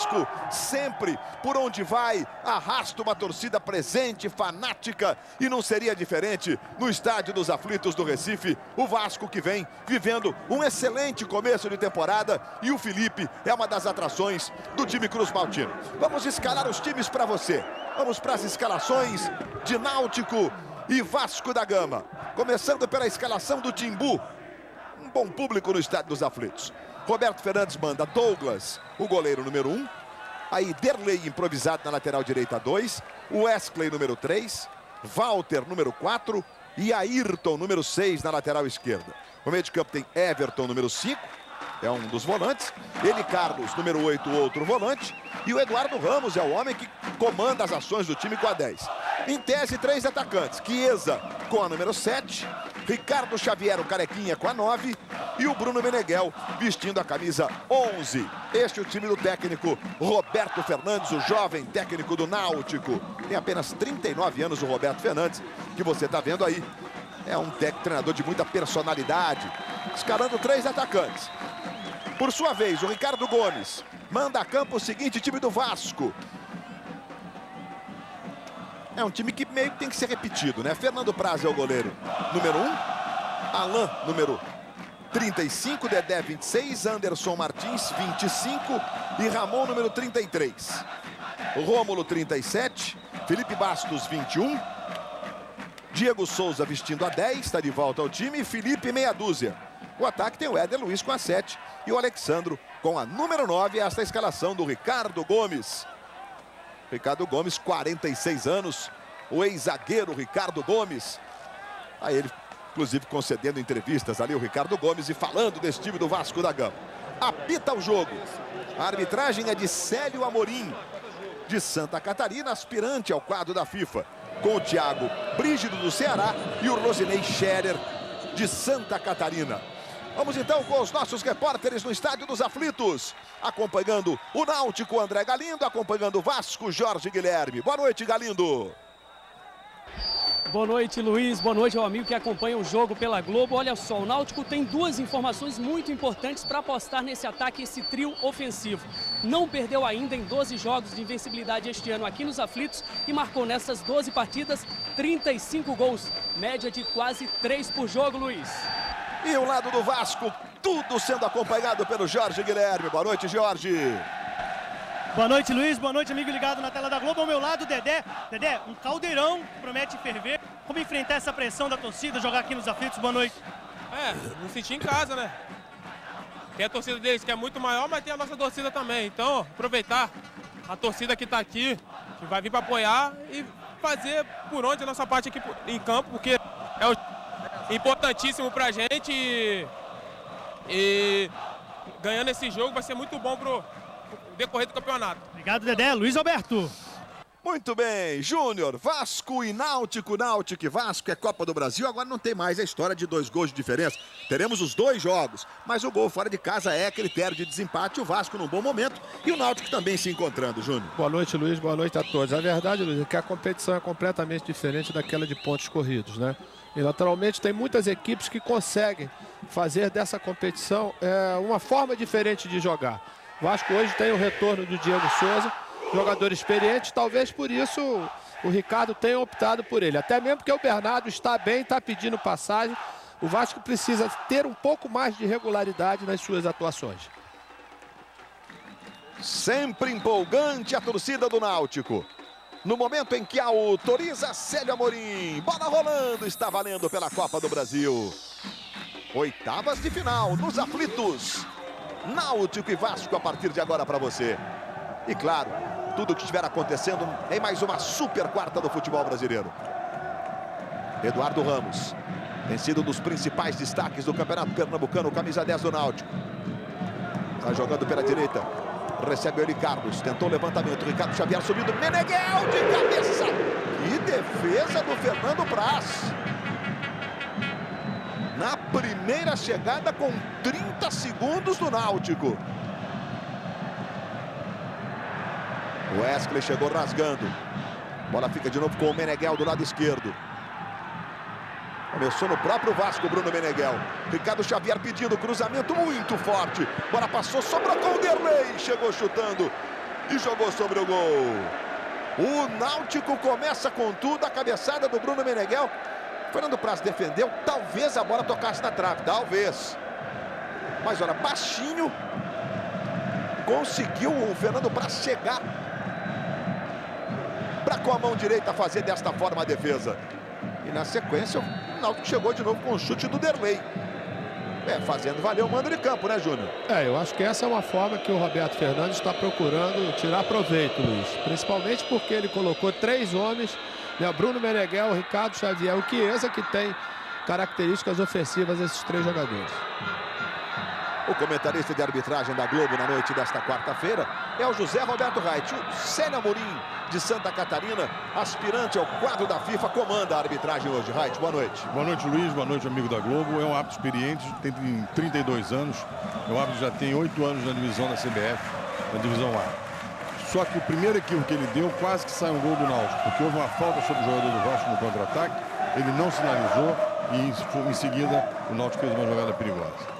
Vasco sempre, por onde vai, arrasta uma torcida presente, fanática, e não seria diferente no Estádio dos Aflitos do Recife. O Vasco que vem vivendo um excelente começo de temporada, e o Felipe é uma das atrações do time Cruz Maltino. Vamos escalar os times para você. Vamos para as escalações de Náutico e Vasco da Gama. Começando pela escalação do Timbu. Um bom público no Estádio dos Aflitos. Roberto Fernandes manda Douglas, o goleiro número 1. Aí Derlei improvisado na lateral direita 2. Wesley número 3. Walter número 4. E Ayrton número 6 na lateral esquerda. No meio de campo tem Everton número 5. É um dos volantes. Ele Carlos número 8, outro volante. E o Eduardo Ramos é o homem que comanda as ações do time com a 10. Em tese, 3 atacantes. Chiesa com a número 7. Ricardo Xavier, o carequinha, com a 9. E o Bruno Meneghel vestindo a camisa 11. Este é o time do técnico Roberto Fernandes, o jovem técnico do Náutico. Tem apenas 39 anos o Roberto Fernandes, que você está vendo aí. É um treinador de muita personalidade. Escalando 3 atacantes. Por sua vez, o Ricardo Gomes manda a campo o seguinte time do Vasco. É um time que meio que tem que ser repetido, né? Fernando Praz é o goleiro número 1. Alain, número 35. Dedé, 26. Anderson Martins, 25. E Ramon, número 33. Rômulo, 37. Felipe Bastos, 21. Diego Souza vestindo a 10. Está de volta ao time. E Felipe, meia dúzia. O ataque tem o Éder Luiz com a 7. E o Alexandro com a número 9. Esta é a escalação do Ricardo Gomes. Ricardo Gomes, 46 anos, o ex-zagueiro Ricardo Gomes. Aí ele, inclusive, concedendo entrevistas ali, o Ricardo Gomes, e falando desse time do Vasco da Gama. Apita o jogo. A arbitragem é de Célio Amorim, de Santa Catarina, aspirante ao quadro da FIFA, com o Thiago Brígido do Ceará e o Rosinei Scherer, de Santa Catarina. Vamos então com os nossos repórteres no Estádio dos Aflitos. Acompanhando o Náutico, André Galindo. Acompanhando o Vasco, Jorge Guilherme. Boa noite, Galindo. Boa noite, Luiz. Boa noite ao amigo que acompanha o jogo pela Globo. Olha só, o Náutico tem 2 informações muito importantes para apostar nesse ataque, esse trio ofensivo. Não perdeu ainda em 12 jogos de invencibilidade este ano aqui nos Aflitos e marcou nessas 12 partidas 35 gols. Média de quase 3 por jogo, Luiz. E o lado do Vasco, tudo sendo acompanhado pelo Jorge Guilherme. Boa noite, Jorge. Boa noite, Luiz. Boa noite, amigo ligado na tela da Globo. Ao meu lado, Dedé. Dedé, um caldeirão promete ferver. Como enfrentar essa pressão da torcida, jogar aqui nos Aflitos? Boa noite. Me senti em casa, né? Tem a torcida deles que é muito maior, mas tem a nossa torcida também. Então, aproveitar a torcida que está aqui, que vai vir para apoiar e fazer por onde a nossa parte aqui em campo, porque é o importantíssimo pra gente e ganhando esse jogo vai ser muito bom pro decorrer do campeonato. Obrigado, Dedé. Luiz Alberto. Muito bem, Júnior, Vasco e Náutico, Náutico e Vasco é Copa do Brasil. Agora não tem mais a história de 2 gols de diferença. Teremos os 2 jogos, mas o gol fora de casa é critério de desempate. O Vasco num bom momento e o Náutico também se encontrando, Júnior. Boa noite, Luiz, boa noite a todos. A verdade, Luiz, é que a competição é completamente diferente daquela de pontos corridos, né? E naturalmente tem muitas equipes que conseguem fazer dessa competição uma forma diferente de jogar. O Vasco hoje tem o retorno do Diego Souza, jogador experiente, talvez por isso o Ricardo tenha optado por ele. Até mesmo porque o Bernardo está bem, está pedindo passagem. O Vasco precisa ter um pouco mais de regularidade nas suas atuações. Sempre empolgante a torcida do Náutico. No momento em que autoriza Célio Amorim. Bola rolando, está valendo pela Copa do Brasil. Oitavas de final nos Aflitos. Náutico e Vasco a partir de agora para você. E claro, tudo que estiver acontecendo em mais uma super quarta do futebol brasileiro. Eduardo Ramos tem sido um dos principais destaques do Campeonato Pernambucano, camisa 10 do Náutico. Está jogando pela direita. Recebe o Eli Carlos, tentou o levantamento, Ricardo Xavier subindo, Meneghel de cabeça. Que defesa do Fernando Praz. Na primeira chegada com 30 segundos do Náutico. O Wesley chegou rasgando. Bola fica de novo com o Meneghel do lado esquerdo. Começou no próprio Vasco, Bruno Meneghel. Ricardo Xavier pedindo cruzamento muito forte. Bola passou, sobrou com o Derlei. Chegou chutando e jogou sobre o gol. O Náutico começa com tudo, a cabeçada do Bruno Meneghel. Fernando Praz defendeu, talvez a bola tocasse na trave, talvez. Mas olha, baixinho, conseguiu o Fernando Praz chegar para com a mão direita fazer desta forma a defesa. E na sequência o Náutico chegou de novo com o chute do Derlei. Fazendo valer o mando de campo, né, Júnior? Eu acho que essa é uma forma que o Roberto Fernandes está procurando tirar proveito, Luiz. Principalmente porque ele colocou 3 homens, né? Bruno Meneghel, Ricardo Xavier, o Chiesa, que tem características ofensivas esses 3 jogadores. O comentarista de arbitragem da Globo na noite desta quarta-feira é o José Roberto Reit. O Célio Amorim, de Santa Catarina, aspirante ao quadro da FIFA, comanda a arbitragem hoje. Reit, boa noite. Boa noite, Luiz. Boa noite, amigo da Globo. É um árbitro experiente, tem 32 anos. É um árbitro que já tem 8 anos na divisão da CBF, na divisão A. Só que o primeiro equívoco que ele deu, quase que sai um gol do Náutico, porque houve uma falta sobre o jogador do Vasco no contra-ataque, ele não sinalizou e em seguida o Náutico fez uma jogada perigosa.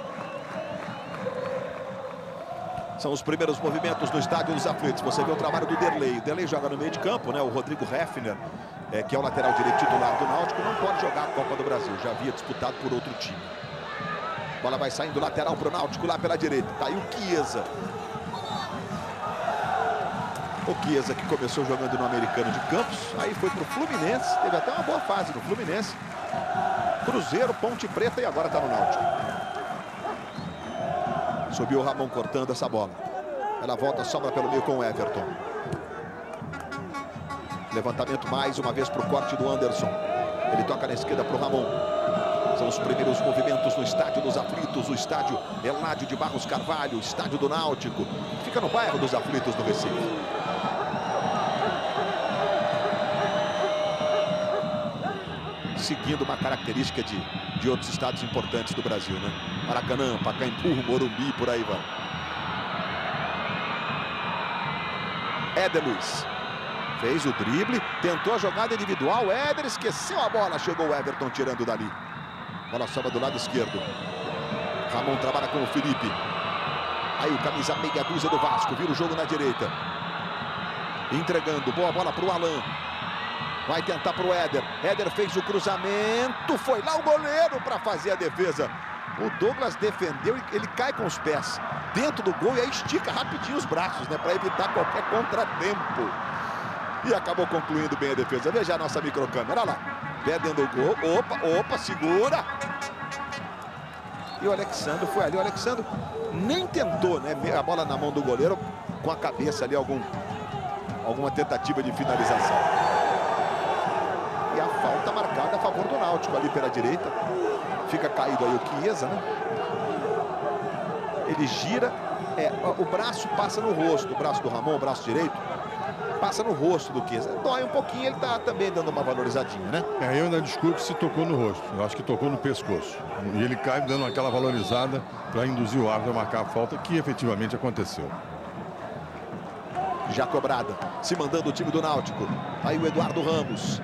São os primeiros movimentos no estádio dos aflitos. Você vê o trabalho do Derlei. O Derlei joga no meio de campo, né? O Rodrigo Heffner, que é o lateral direito titular do Náutico, não pode jogar a Copa do Brasil. Já havia disputado por outro time. A bola vai saindo lateral para o Náutico lá pela direita. Tá aí o Chiesa. O Chiesa que começou jogando no Americano de Campos. Aí foi para o Fluminense. Teve até uma boa fase no Fluminense. Cruzeiro, Ponte Preta e agora está no Náutico. Subiu o Ramon cortando essa bola. Ela volta, sobra pelo meio com o Everton. Levantamento mais uma vez para o corte do Anderson. Ele toca na esquerda para o Ramon. São os primeiros movimentos no estádio dos aflitos. O estádio Eládio de Barros Carvalho, estádio do Náutico. Fica no bairro dos aflitos do Recife. Seguindo uma característica de outros estados importantes do Brasil, né? Maracanã, Pacaembu, Morumbi, por aí vai. Éder Luiz fez o drible, tentou a jogada individual, Éder esqueceu a bola, chegou o Everton tirando dali. Bola sobra do lado esquerdo. Ramon trabalha com o Felipe. Aí o camisa meia dúzia do Vasco, vira o jogo na direita. Entregando, boa bola para o Alan. Vai tentar para o Éder. Éder fez o cruzamento. Foi lá o goleiro para fazer a defesa. O Douglas defendeu e ele cai com os pés dentro do gol e aí estica rapidinho os braços, né? Para evitar qualquer contratempo. E acabou concluindo bem a defesa. Veja a nossa microcâmera. Olha lá. Pé dentro do gol. Opa, segura. E o Alexandre foi ali. O Alexandre nem tentou, né? A bola na mão do goleiro com a cabeça ali. Alguma tentativa de finalização. E a falta marcada a favor do Náutico ali pela direita. Fica caído aí o Chiesa, né? Ele gira, o braço passa no rosto, o braço do Ramon, o braço direito, passa no rosto do Chiesa. Dói um pouquinho, ele tá também dando uma valorizadinha, né? Eu ainda discuto se tocou no rosto, eu acho que tocou no pescoço. E ele cai dando aquela valorizada para induzir o árbitro a marcar a falta, que efetivamente aconteceu. Já cobrada, se mandando o time do Náutico. Aí o Eduardo Ramos.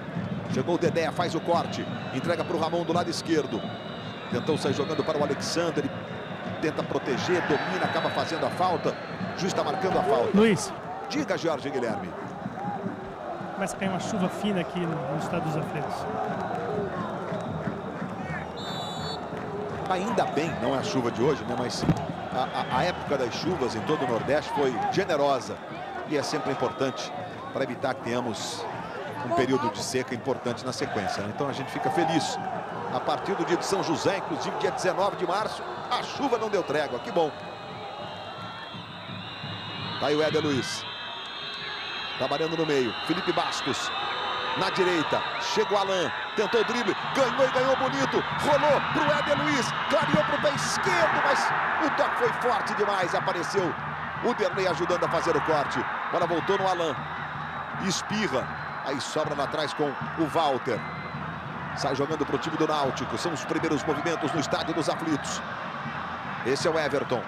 Chegou o Dedé, faz o corte. Entrega para o Ramon do lado esquerdo. Tentou sair jogando para o Alexandre. Ele tenta proteger, domina, acaba fazendo a falta. O juiz está marcando a falta. Luiz. Diga, Jorge Guilherme. Começa a cair uma chuva fina aqui no estado dos aflitos. Ainda bem, não é a chuva de hoje, né? Mas a época das chuvas em todo o Nordeste foi generosa. E é sempre importante para evitar que tenhamos um período de seca importante na sequência, né? Então a gente fica feliz. A partir do dia de São José, inclusive dia 19 de março, a chuva não deu trégua. Que bom. Tá aí o Éder Luiz. Trabalhando no meio. Felipe Bastos. Na direita. Chega o Alan. Tentou o drible. Ganhou e ganhou bonito. Rolou pro Éder Luiz. Clareou pro pé esquerdo, mas o toque foi forte demais. Apareceu o Derlei ajudando a fazer o corte. Bola voltou no Alan. Espirra. Aí sobra lá atrás com o Walter. Sai jogando para o time do Náutico. São os primeiros movimentos no estádio dos aflitos. Esse é o Everton.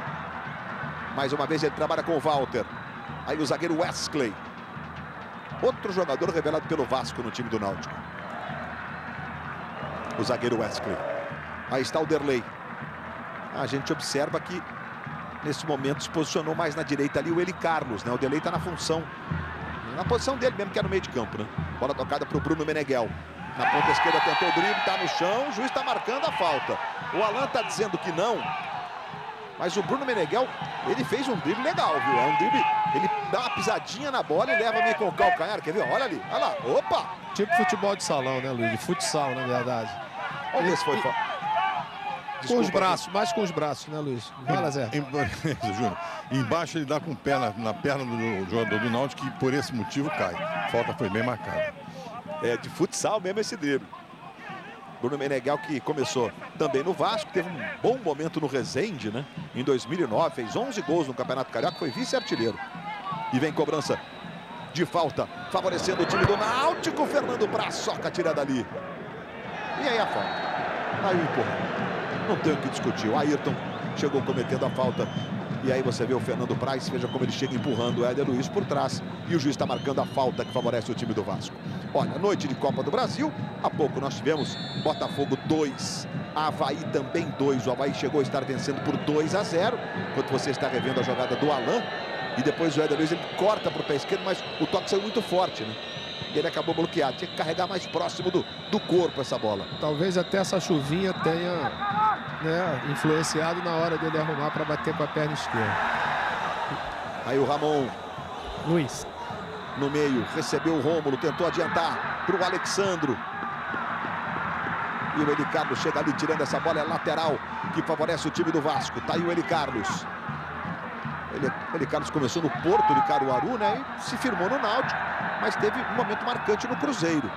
Mais uma vez ele trabalha com o Walter. Aí o zagueiro Wesley. Outro jogador revelado pelo Vasco no time do Náutico. O zagueiro Wesley. Aí está o Derlei. A gente observa que nesse momento, se posicionou mais na direita ali o Eli Carlos, né? O Delei está na função, na posição dele mesmo, que é no meio de campo, né? Bola tocada para o Bruno Meneghel. Na ponta esquerda tentou o drible, está no chão, o juiz está marcando a falta. O Alan está dizendo que não, mas o Bruno Meneghel, ele fez um drible legal, viu? É um drible, ele dá uma pisadinha na bola e leva meio com o calcanhar, quer ver? Olha ali, olha lá, opa! Tipo futebol de salão, né, Luiz? De futsal, na verdade. Vamos ver se foi falta. Com os braços, mais com os braços, né, Luiz? Vai lá, Zé. Júnior, embaixo ele dá com o pé na perna do jogador do Náutico, que por esse motivo cai. A falta foi bem marcada. É de futsal mesmo esse drible. Bruno Meneghel, que começou também no Vasco, teve um bom momento no Resende, né? Em 2009, fez 11 gols no Campeonato Carioca, foi vice-artilheiro. E vem cobrança de falta, favorecendo o time do Náutico. Fernando Praz soca a tirada ali. E aí a falta. Aí o empurrão. Não tem o que discutir. O Ayrton chegou cometendo a falta. E aí você vê o Fernando Praz, veja como ele chega empurrando o Éder Luiz por trás. E o juiz está marcando a falta que favorece o time do Vasco. Olha, noite de Copa do Brasil. Há pouco nós tivemos Botafogo 2, Avaí também 2. O Avaí chegou a estar vencendo por 2-0. Enquanto você está revendo a jogada do Alan. E depois o Éder Luiz, ele corta para o pé esquerdo, mas o toque saiu muito forte, né? Ele acabou bloqueado. Tinha que carregar mais próximo do corpo essa bola. Talvez até essa chuvinha tenha, né, influenciado na hora dele arrumar para bater com a perna esquerda. Aí o Ramon. Luiz. No meio, recebeu o Rômulo, tentou adiantar para o Alexandro. E o Eli Carlos chega ali tirando essa bola, é lateral, que favorece o time do Vasco. Tá aí o Eli Carlos. Eli Carlos começou no Porto de Caruaru, né? E se firmou no Náutico, mas teve um momento marcante no Cruzeiro.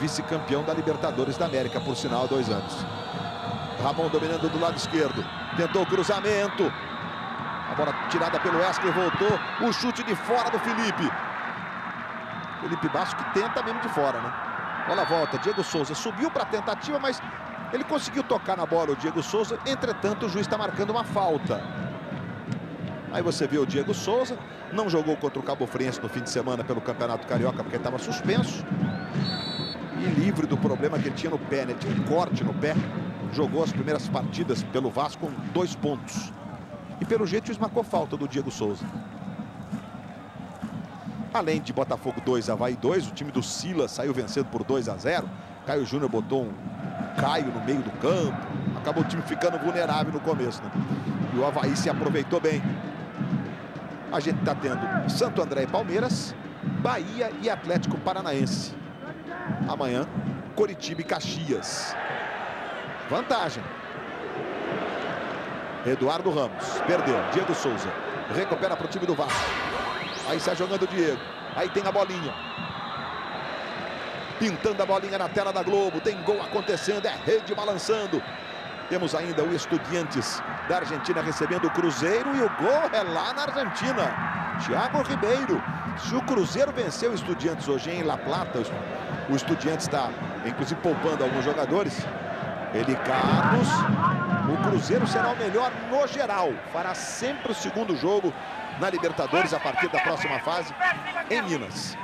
Vice-campeão da Libertadores da América, por sinal, há 2 anos. Ramon dominando do lado esquerdo. Tentou o cruzamento. A bola tirada pelo Wesley, voltou. O chute de fora do Felipe. Felipe Basso que tenta mesmo de fora, né? Bola volta, Diego Souza subiu para a tentativa, mas ele conseguiu tocar na bola, o Diego Souza. Entretanto, o juiz está marcando uma falta. Aí você vê o Diego Souza, não jogou contra o Cabo Friense no fim de semana pelo Campeonato Carioca, porque estava suspenso. E livre do problema que ele tinha no pé, né? Tinha um corte no pé. Jogou as primeiras partidas pelo Vasco com 2 pontos. E pelo jeito marcou falta do Diego Souza. Além de Botafogo 2, Avaí 2, o time do Silas saiu vencendo por 2-0. Caio Júnior botou um Caio no meio do campo. Acabou o time ficando vulnerável no começo, né? E o Avaí se aproveitou bem. A gente está tendo Santo André e Palmeiras, Bahia e Atlético Paranaense. Amanhã, Coritiba e Caxias. Vantagem. Eduardo Ramos, perdeu. Diego Souza, recupera para o time do Vasco. Aí sai jogando o Diego. Aí tem a bolinha. Pintando a bolinha na tela da Globo. Tem gol acontecendo, é rede balançando. Temos ainda o Estudiantes da Argentina recebendo o Cruzeiro. E o gol é lá na Argentina. Thiago Ribeiro. Se o Cruzeiro venceu o Estudiantes hoje em La Plata, o Estudiantes está, inclusive, poupando alguns jogadores. Eli Carlos. O Cruzeiro será o melhor no geral. Fará sempre o segundo jogo na Libertadores a partir da próxima fase em Minas.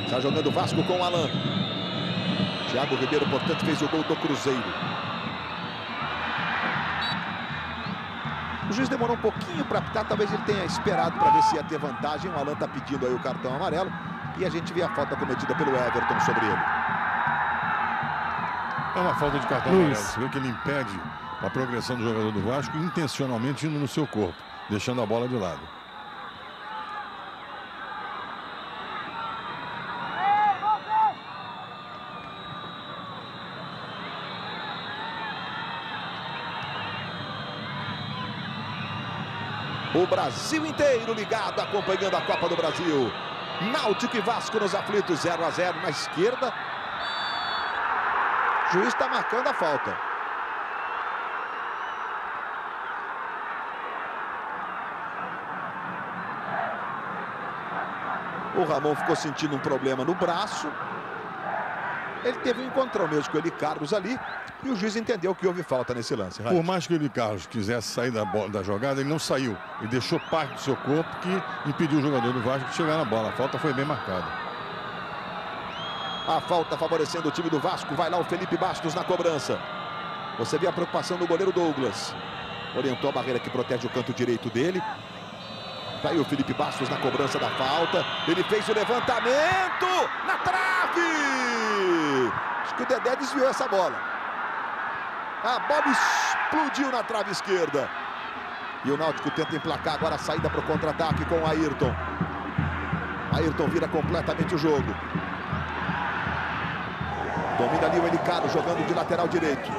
Está jogando o Vasco com o Alan. Thiago Ribeiro, portanto, fez o gol do Cruzeiro. O juiz demorou um pouquinho para apitar, talvez ele tenha esperado para ver se ia ter vantagem. O Alan está pedindo aí o cartão amarelo. E a gente vê a falta cometida pelo Everton sobre ele. É uma falta de cartão amarelo. Você vê que ele impede a progressão do jogador do Vasco, intencionalmente indo no seu corpo, deixando a bola de lado. O Brasil inteiro ligado, acompanhando a Copa do Brasil. Náutico e Vasco nos aflitos, 0-0 na esquerda. O juiz está marcando a falta. O Ramon ficou sentindo um problema no braço. Ele teve um encontrão mesmo com o Eli Carlos ali. E o juiz entendeu que houve falta nesse lance. Por mais que o Eli Carlos quisesse sair da jogada, ele não saiu. Ele deixou parte do seu corpo que impediu o jogador do Vasco de chegar na bola. A falta foi bem marcada. A falta favorecendo o time do Vasco. Vai lá o Felipe Bastos na cobrança. Você vê a preocupação do goleiro Douglas. Orientou a barreira que protege o canto direito dele. Tá aí o Felipe Bastos na cobrança da falta. Ele fez o levantamento na trave. Acho que o Dedé desviou essa bola. A bola explodiu na trave esquerda. E o Náutico tenta emplacar agora a saída para o contra-ataque com o Ayrton. Ayrton vira completamente o jogo. Domina ali o Elicaro jogando de lateral direito.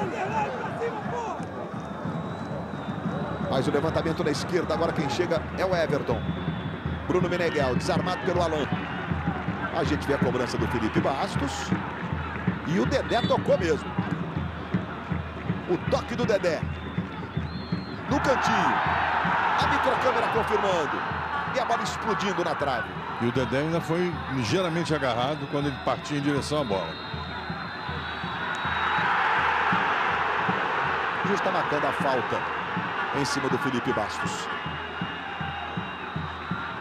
Mas o levantamento na esquerda, agora quem chega é o Everton. Bruno Meneghel, desarmado pelo Alan. A gente vê a cobrança do Felipe Bastos. E o Dedé tocou mesmo. O toque do Dedé. No cantinho. A microcâmera confirmando. E a bola explodindo na trave. E o Dedé ainda foi ligeiramente agarrado quando ele partia em direção à bola. O juiz está marcando a falta em cima do Felipe Bastos.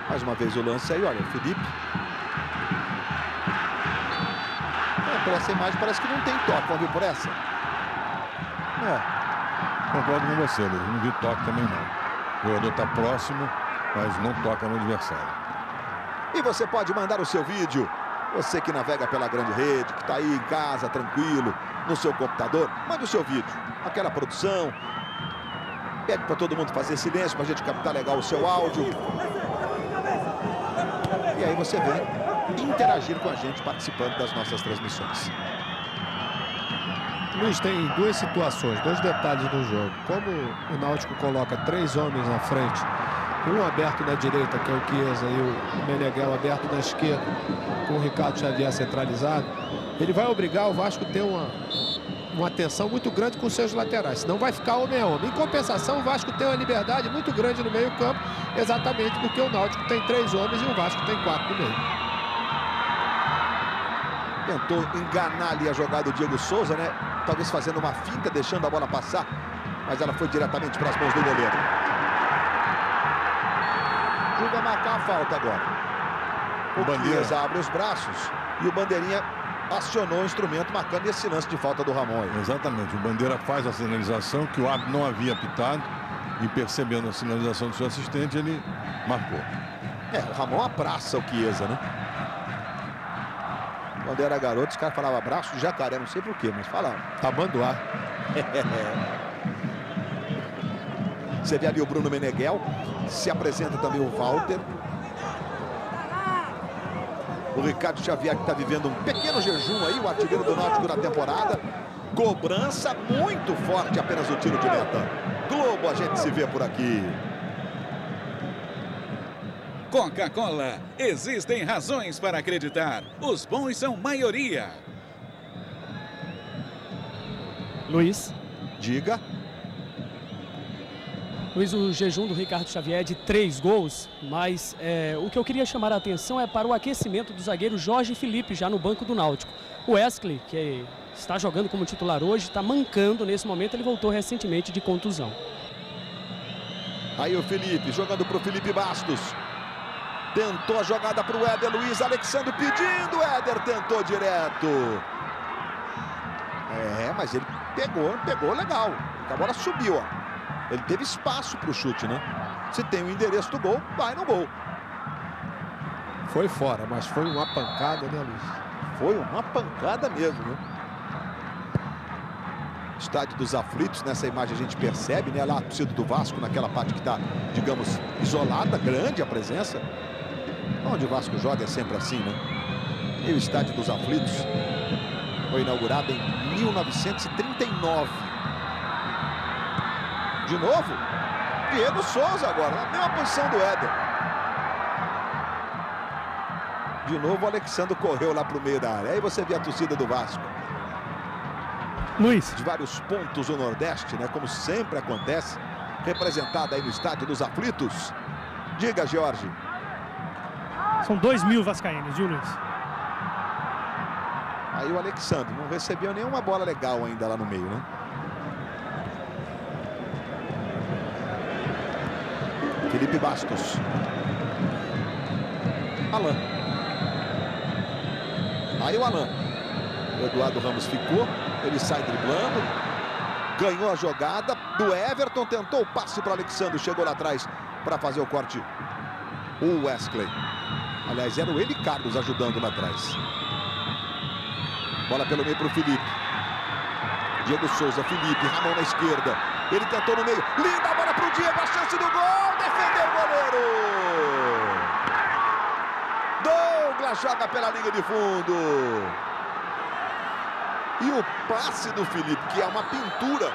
Mais uma vez o lance aí, olha, o Felipe. Por essa imagem parece que não tem toque. Vamos ver por essa? Concordo com você, Luiz. Não vi toque também não. O jogador está próximo, mas não toca no adversário. E você pode mandar o seu vídeo. Você que navega pela grande rede, que está aí em casa, tranquilo, no seu computador, manda o seu vídeo. Aquela produção. Pede para todo mundo fazer silêncio para a gente captar legal o seu áudio. E aí você vem interagir com a gente participando das nossas transmissões. Luiz, tem duas situações, dois detalhes do jogo. Como o Náutico coloca 3 homens na frente, um aberto na direita, que é o Chiesa, e o Meneghel aberto na esquerda, com o Ricardo Xavier centralizado, ele vai obrigar o Vasco a ter uma atenção muito grande com seus laterais, senão vai ficar homem a homem. Em compensação, o Vasco tem uma liberdade muito grande no meio campo, exatamente porque o Náutico tem 3 homens e o Vasco tem 4 no meio. Tentou enganar ali a jogada do Diego Souza, né? Talvez fazendo uma finta, deixando a bola passar, mas ela foi diretamente para as mãos do goleiro. Ele vai marcar a falta agora. O Chiesa abre os braços e o Bandeirinha acionou o instrumento marcando esse lance de falta do Ramon. Exatamente, o Bandeira faz a sinalização que o árbitro não havia apitado e percebendo a sinalização do seu assistente, ele marcou. O Ramon abraça o Chiesa, né? Quando era garoto, os caras falavam abraço de jacaré, não sei porquê, mas falavam. Tamanduá. Você vê ali o Bruno Meneghel, se apresenta também o Walter. O Ricardo Xavier, que está vivendo um pequeno jejum aí, o artilheiro do Náutico na temporada. Cobrança muito forte, apenas o tiro de meta. Globo, a gente se vê por aqui. Coca-Cola. Existem razões para acreditar. Os bons são maioria. Luiz. Diga. Luiz, o jejum do Ricardo Xavier é de 3 gols, mas o que eu queria chamar a atenção é para o aquecimento do zagueiro Jorge Felipe, já no banco do Náutico. O Wesley, que está jogando como titular hoje, está mancando nesse momento, ele voltou recentemente de contusão. Aí o Felipe, jogando para o Felipe Bastos. Tentou a jogada para o Éder Luiz, Alexandre pedindo, Éder tentou direto. Mas ele pegou legal, a bola subiu, ó. Ele teve espaço para o chute, né? Se tem o endereço do gol, vai no gol. Foi fora, mas foi uma pancada, né, Luiz? Foi uma pancada mesmo, né? Estádio dos Aflitos, nessa imagem a gente percebe, né? Lá a torcida do Vasco, naquela parte que está, digamos, isolada, grande a presença. Onde o Vasco joga é sempre assim, né? E o Estádio dos Aflitos foi inaugurado em 1939. De novo, Diego Souza agora, na mesma posição do Éder. De novo o Alexandre correu lá para o meio da área. Aí você vê a torcida do Vasco. Luiz. De vários pontos do Nordeste, né? Como sempre acontece. Representada aí no Estádio dos Aflitos. Diga, Jorge. São 2.000 vascaínos, viu, Luiz? Aí o Alexandre não recebeu nenhuma bola legal ainda lá no meio, né? Felipe Bastos. Alan. Aí o Alan. O Eduardo Ramos ficou, ele sai driblando, ganhou a jogada do Everton, tentou o passe para o Alexandre, chegou lá atrás para fazer o corte. O Wesley. Aliás, era o Eli Carlos ajudando lá atrás. Bola pelo meio para o Felipe. Diego Souza, Felipe, Ramon na esquerda. Ele tentou no meio. Linda bola para o Diego, a chance do gol. Defendeu o goleiro. Douglas joga pela linha de fundo. E o passe do Felipe, que é uma pintura.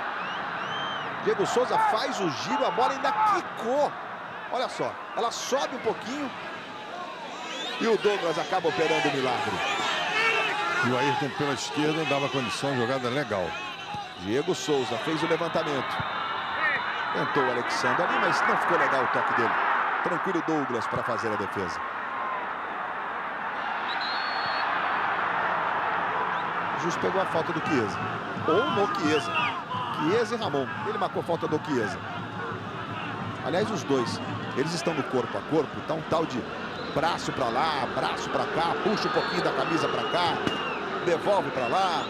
Diego Souza faz o giro, a bola ainda quicou. Olha só, ela sobe um pouquinho. E o Douglas acaba operando o milagre. E o Ayrton pela esquerda dava condição, jogada legal. Diego Souza fez o levantamento. Tentou o Alexandre ali, mas não ficou legal o toque dele. Tranquilo Douglas para fazer a defesa. Justo pegou a falta do Chiesa. Ou no Chiesa. Chiesa e Ramon. Ele marcou falta do Chiesa. Aliás, os dois, eles estão no corpo a corpo. Tá um tal de braço para lá, braço para cá. Puxa um pouquinho da camisa para cá. Devolve para lá.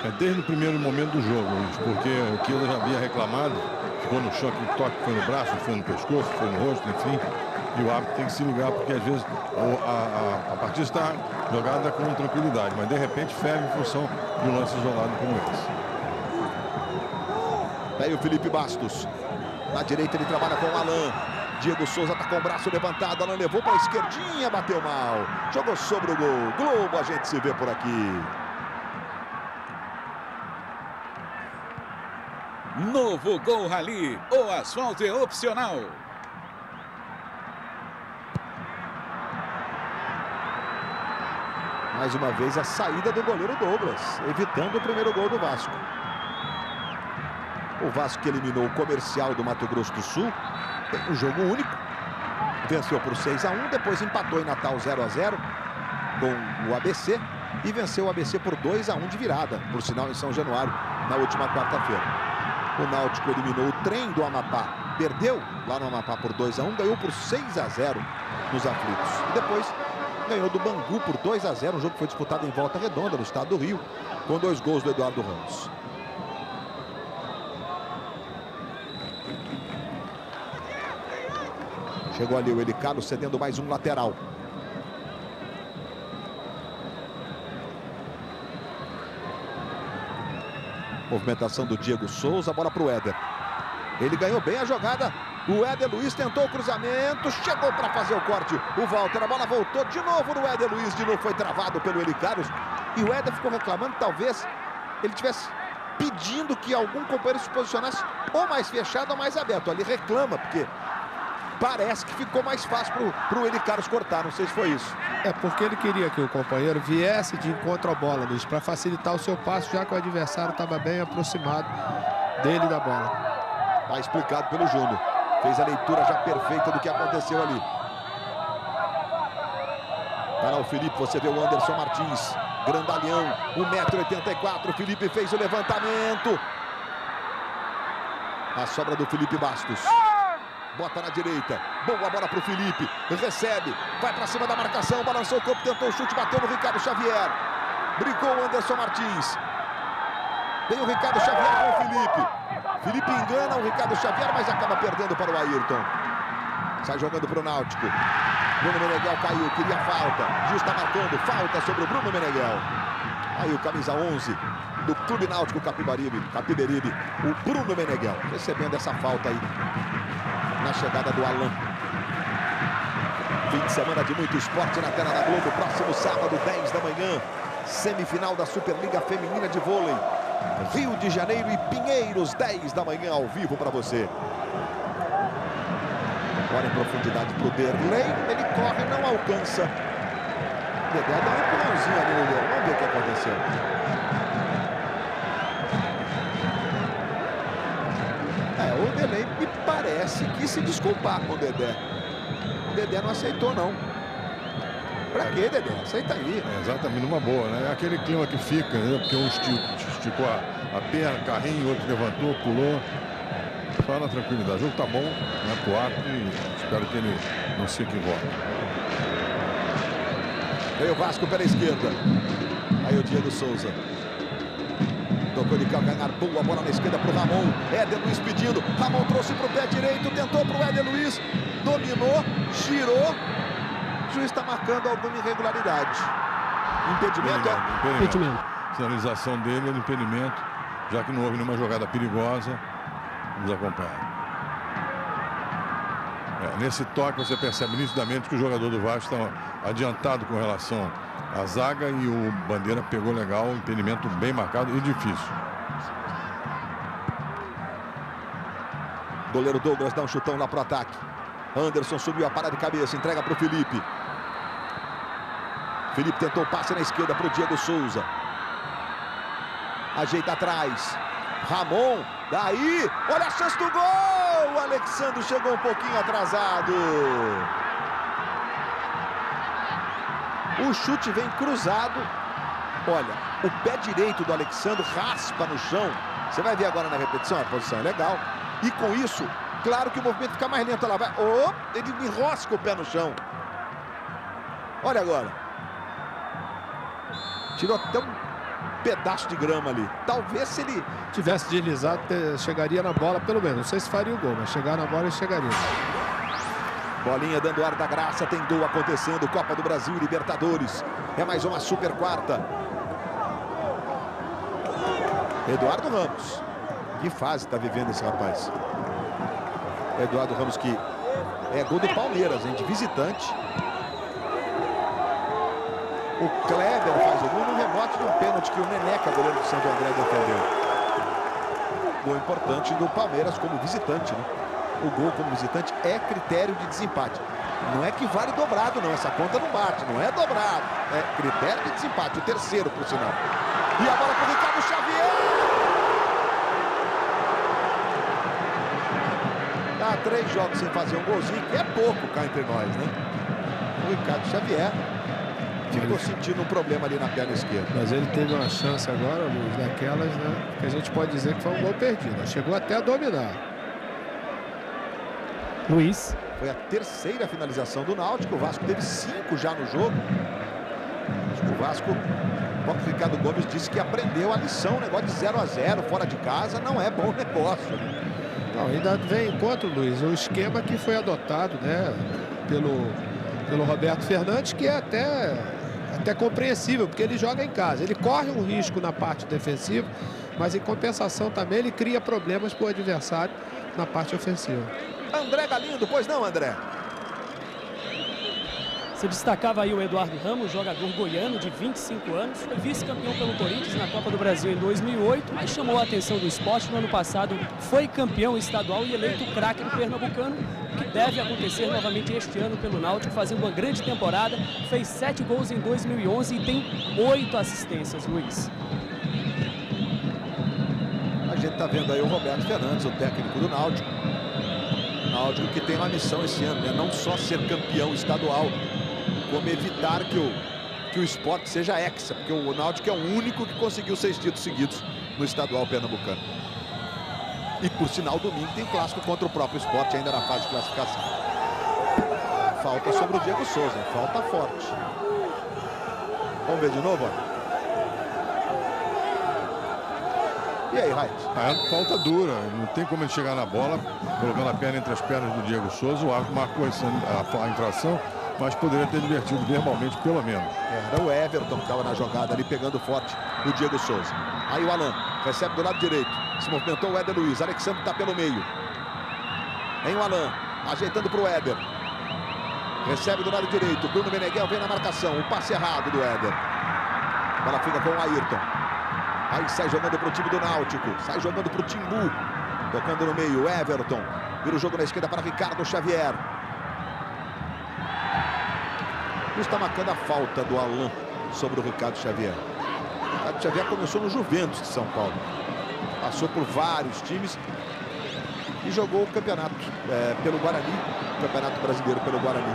É desde o primeiro momento do jogo, porque o Chiesa já havia reclamado. Ficou no choque, o toque foi no braço, foi no pescoço, foi no rosto, enfim. E o árbitro tem que se ligar, porque às vezes a partida está jogada com tranquilidade, mas de repente ferve em função de um lance isolado como esse. Tá aí o Felipe Bastos. Na direita ele trabalha com o Alan. Diego Souza está com o braço levantado. Alan levou para a esquerdinha, bateu mal. Jogou sobre o gol. Globo, a gente se vê por aqui. Novo Gol Rally. O asfalto é opcional. Mais uma vez a saída do goleiro Douglas, evitando o primeiro gol do Vasco. O Vasco que eliminou o Comercial do Mato Grosso do Sul. Tem um jogo único. Venceu por 6-1, depois empatou em Natal 0-0 com o ABC. E venceu o ABC por 2-1 de virada, por sinal em São Januário, na última quarta-feira. O Náutico eliminou o Trem do Amapá. Perdeu lá no Amapá por 2-1, ganhou por 6-0 nos aflitos. E depois ganhou do Bangu por 2-0, um jogo que foi disputado em Volta Redonda, no estado do Rio, com 2 gols do Eduardo Ramos. Chegou ali o Eli Carlos cedendo mais um lateral. Movimentação do Diego Souza, bola para o Éder. Ele ganhou bem a jogada. O Éder Luiz tentou o cruzamento, chegou para fazer o corte. O Walter, a bola voltou de novo no Éder Luiz, de novo foi travado pelo Eli Carlos. E o Éder ficou reclamando, talvez ele tivesse pedindo que algum companheiro se posicionasse ou mais fechado ou mais aberto. Ali reclama, porque parece que ficou mais fácil para o Eli Carlos cortar, não sei se foi isso. É porque ele queria que o companheiro viesse de encontro à bola, Luiz, para facilitar o seu passo, já que o adversário estava bem aproximado dele da bola. Está explicado pelo Júnior. Fez a leitura já perfeita do que aconteceu ali. Para o Felipe, você vê o Anderson Martins, grandalhão, 1,84 m. Felipe fez o levantamento. A sobra do Felipe Bastos. Bota na direita, boa bola para o Felipe, recebe, vai para cima da marcação, balançou o corpo, tentou o chute, bateu no Ricardo Xavier. Brincou o Anderson Martins. Tem o Ricardo Xavier com o Felipe. Felipe engana o Ricardo Xavier, mas acaba perdendo para o Ayrton. Sai jogando para o Náutico. Bruno Meneghel caiu, queria falta. Juiz está marcando falta sobre o Bruno Meneghel. Aí o camisa 11 do Clube Náutico Capiberibe, o Bruno Meneghel, recebendo essa falta aí na chegada do Alan. Fim de semana de muito esporte na tela da Globo. Próximo sábado, 10 da manhã, semifinal da Superliga Feminina de Vôlei. Rio de Janeiro e Pinheiros, 10 da manhã, ao vivo para você. Agora em profundidade para o Derlei. Ele corre, não alcança. Dedé dá um empurrãozinho ali no Derlei. Vamos ver o que aconteceu. O Derlei me parece que se desculpar com o Dedé. O Dedé não aceitou, não. Pra quê, Dedé? Aceita aí. É, exatamente, numa boa, né? É aquele clima que fica, né? Porque um esticou a perna, carrinho, o outro levantou, pulou. Só na tranquilidade. O jogo tá bom, né, pro árbitro, e espero que ele não se equivoque. Veio o Vasco pela esquerda. Aí o Diego Souza. Tocou de calcanhar, boa bola na esquerda para o Ramon. Éder Luiz pedindo. Ramon trouxe para o pé direito, tentou para o Éder Luiz. Dominou, girou. O juiz está marcando alguma irregularidade. Impedimento é? Impedimento. Sinalização dele é de impedimento, já que não houve nenhuma jogada perigosa. Vamos acompanhar. Nesse toque você percebe nitidamente que o jogador do Vasco está adiantado com relação à zaga e o Bandeira pegou legal, um impedimento bem marcado e difícil. Goleiro Douglas dá um chutão lá pro ataque. Anderson subiu a parada de cabeça, entrega para o Felipe. Felipe tentou o passe na esquerda para o Diego Souza. Ajeita atrás. Ramon, daí, olha a chance do gol! O Alexandre chegou um pouquinho atrasado. O chute vem cruzado. Olha, o pé direito do Alexandre raspa no chão. Você vai ver agora na repetição, a posição é legal. E com isso, claro que o movimento fica mais lento. Lá vai. Oh, ele enrosca o pé no chão. Olha agora. Tirou até um pedaço de grama ali. Talvez se ele tivesse deslizado, chegaria na bola pelo menos. Não sei se faria o gol, mas chegar na bola ele chegaria. Bolinha dando ar da graça, tem gol acontecendo. Copa do Brasil e Libertadores. É mais uma super quarta. Eduardo Ramos. Que fase está vivendo esse rapaz. Eduardo Ramos, que é gol do Palmeiras, hein, de visitante. O Kleber faz o gol no rebote de um pênalti que o Neneca, goleiro do Santo André, defendeu. Gol importante do Palmeiras como visitante, né? O gol como visitante é critério de desempate. Não é que vale dobrado, não. Essa conta não bate, não é dobrado. É critério de desempate, o terceiro, por sinal. E a bola para o Ricardo Xavier. Tá 3 jogos sem fazer um golzinho, que é pouco cá entre nós, né? O Ricardo Xavier ficou sentindo um problema ali na perna esquerda. Mas ele teve uma chance agora, Luiz, daquelas, né? Que a gente pode dizer que foi um gol perdido. Chegou até a dominar. Luiz. Foi a terceira finalização do Náutico. O Vasco teve 5 já no jogo. O Vasco, o Ricardo Gomes disse que aprendeu a lição. Negócio de 0 a 0 fora de casa não é bom negócio. Não, ainda vem em conta, Luiz, o esquema que foi adotado, né, pelo Roberto Fernandes, que é até compreensível, porque ele joga em casa. Ele corre um risco na parte defensiva, mas em compensação também ele cria problemas para o adversário na parte ofensiva. André Galindo, pois não, André? Você destacava aí o Eduardo Ramos, jogador goiano de 25 anos, foi vice-campeão pelo Corinthians na Copa do Brasil em 2008, mas chamou a atenção do esporte no ano passado, foi campeão estadual e eleito craque do Pernambucano, o que deve acontecer novamente este ano pelo Náutico, fazendo uma grande temporada, fez 7 gols em 2011 e tem 8 assistências, Luiz. A gente tá vendo aí o Roberto Fernandes, o técnico do Náutico. Náutico que tem uma missão esse ano, né? Não só ser campeão estadual, como evitar que o esporte seja hexa, porque o Náutico é o único que conseguiu 6 títulos seguidos no estadual pernambucano. E por sinal, domingo tem clássico contra o próprio esporte, ainda na fase de classificação. Falta sobre o Diego Souza, falta forte. Vamos ver de novo, ó. E aí, Raid? Falta dura, não tem como ele chegar na bola, colocando a perna entre as pernas do Diego Souza. O árbitro marcou a infração, mas poderia ter divertido verbalmente, pelo menos. Era o Everton que estava na jogada ali, pegando forte o Diego Souza. Aí o Alan recebe do lado direito. Se movimentou o Éder Luiz. Alexandre está pelo meio. Vem o Alan, ajeitando para o Éder. Recebe do lado direito. Bruno Meneghel vem na marcação. O passe errado do Éder. A bola fica com o Ayrton. Aí sai jogando para o time do Náutico. Sai jogando para o Timbu. Tocando no meio, Everton. Vira o jogo na esquerda para Ricardo Xavier. Está marcando a falta do Alan sobre o Ricardo Xavier. O Ricardo Xavier começou no Juventus de São Paulo. Passou por vários times e jogou o campeonato pelo Guarani. O campeonato brasileiro pelo Guarani.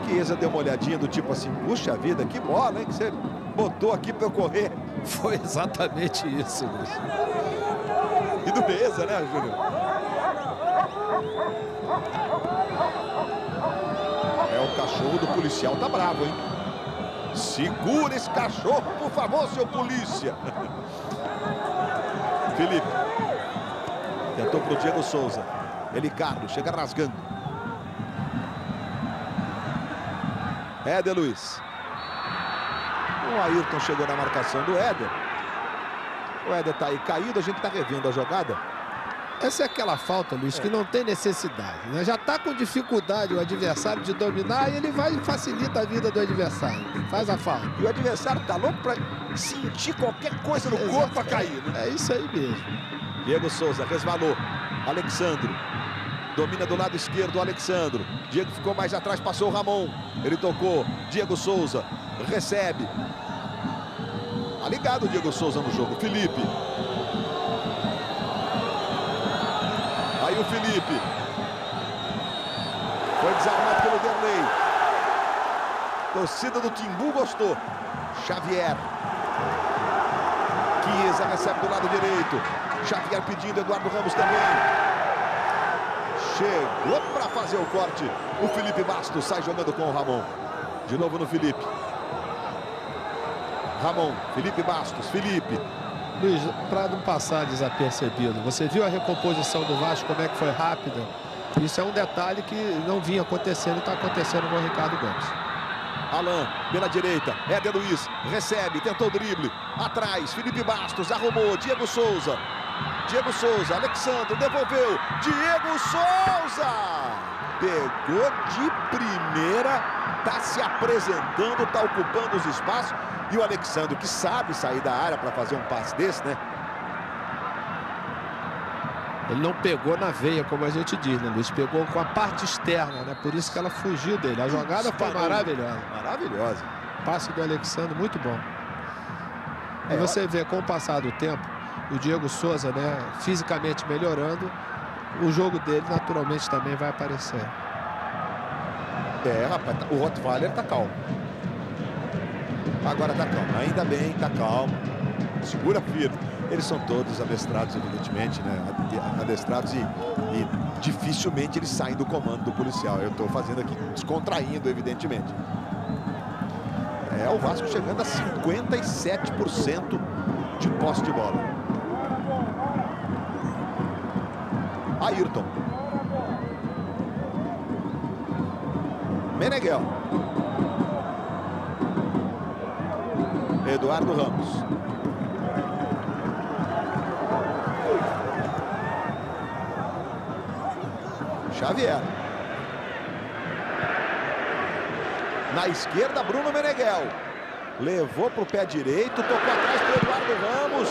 Chiesa deu uma olhadinha do tipo assim, puxa vida, que bola, hein, que você botou aqui para eu correr. Foi exatamente isso, Luiz. Que dureza, né, Júnior? É, o cachorro do policial tá bravo, hein? Segura esse cachorro, por favor, seu polícia. Felipe. Tentou pro Diego Souza. Ele, Carlos, chega rasgando. Éder Luiz. O Ayrton chegou na marcação do Éder. O Éder tá aí caído, a gente tá revendo a jogada. Essa é aquela falta, Luiz, que não tem necessidade, né? Já está com dificuldade o adversário de dominar e ele vai e facilita a vida do adversário. Faz a falta. E o adversário tá louco para sentir qualquer coisa no corpo para cair, né? É isso aí mesmo. Diego Souza resvalou. Alexandro. Domina do lado esquerdo o Alexandro. Diego ficou mais atrás, passou o Ramon. Ele tocou. Diego Souza recebe. Tá ligado o Diego Souza no jogo. Felipe. Aí o Felipe. Foi desarmado pelo Derlei. Torcida do Timbu gostou. Xavier. Chiesa recebe do lado direito. Xavier pedindo, Eduardo Ramos também. Chegou para fazer o corte. O Felipe Bastos sai jogando com o Ramon. De novo no Felipe. Ramon, Felipe Bastos, Felipe. Luiz, para não passar desapercebido, você viu a recomposição do Vasco, como é que foi rápida? Isso é um detalhe que não vinha acontecendo e está acontecendo com o Ricardo Gomes. Alain, pela direita, Éder Luiz, recebe, tentou o drible, atrás, Felipe Bastos, arrumou, Diego Souza, Alexandre, devolveu, Diego Souza, pegou de primeira, tá se apresentando, tá ocupando os espaços, e o Alexandre, que sabe sair da área para fazer um passe desse, né? Ele não pegou na veia, como a gente diz, né, Luiz? Pegou com a parte externa, né? Por isso que ela fugiu dele. A jogada foi maravilhosa. Maravilhosa. Passe do Alexandre, muito bom. E você vê, com o passar do tempo, o Diego Souza, né, fisicamente melhorando, o jogo dele, naturalmente, também vai aparecer. Rapaz, o Rottweiler tá calmo. Agora tá calmo. Ainda bem, tá calmo. Segura firme. Eles são todos adestrados, evidentemente, né? Adestrados e dificilmente eles saem do comando do policial. Eu estou fazendo aqui, descontraindo, evidentemente. O Vasco chegando a 57% de posse de bola. Ayrton. Meneghel. Eduardo Ramos. Xavier. Na esquerda, Bruno Meneghel. Levou para o pé direito, tocou atrás para o Eduardo Ramos.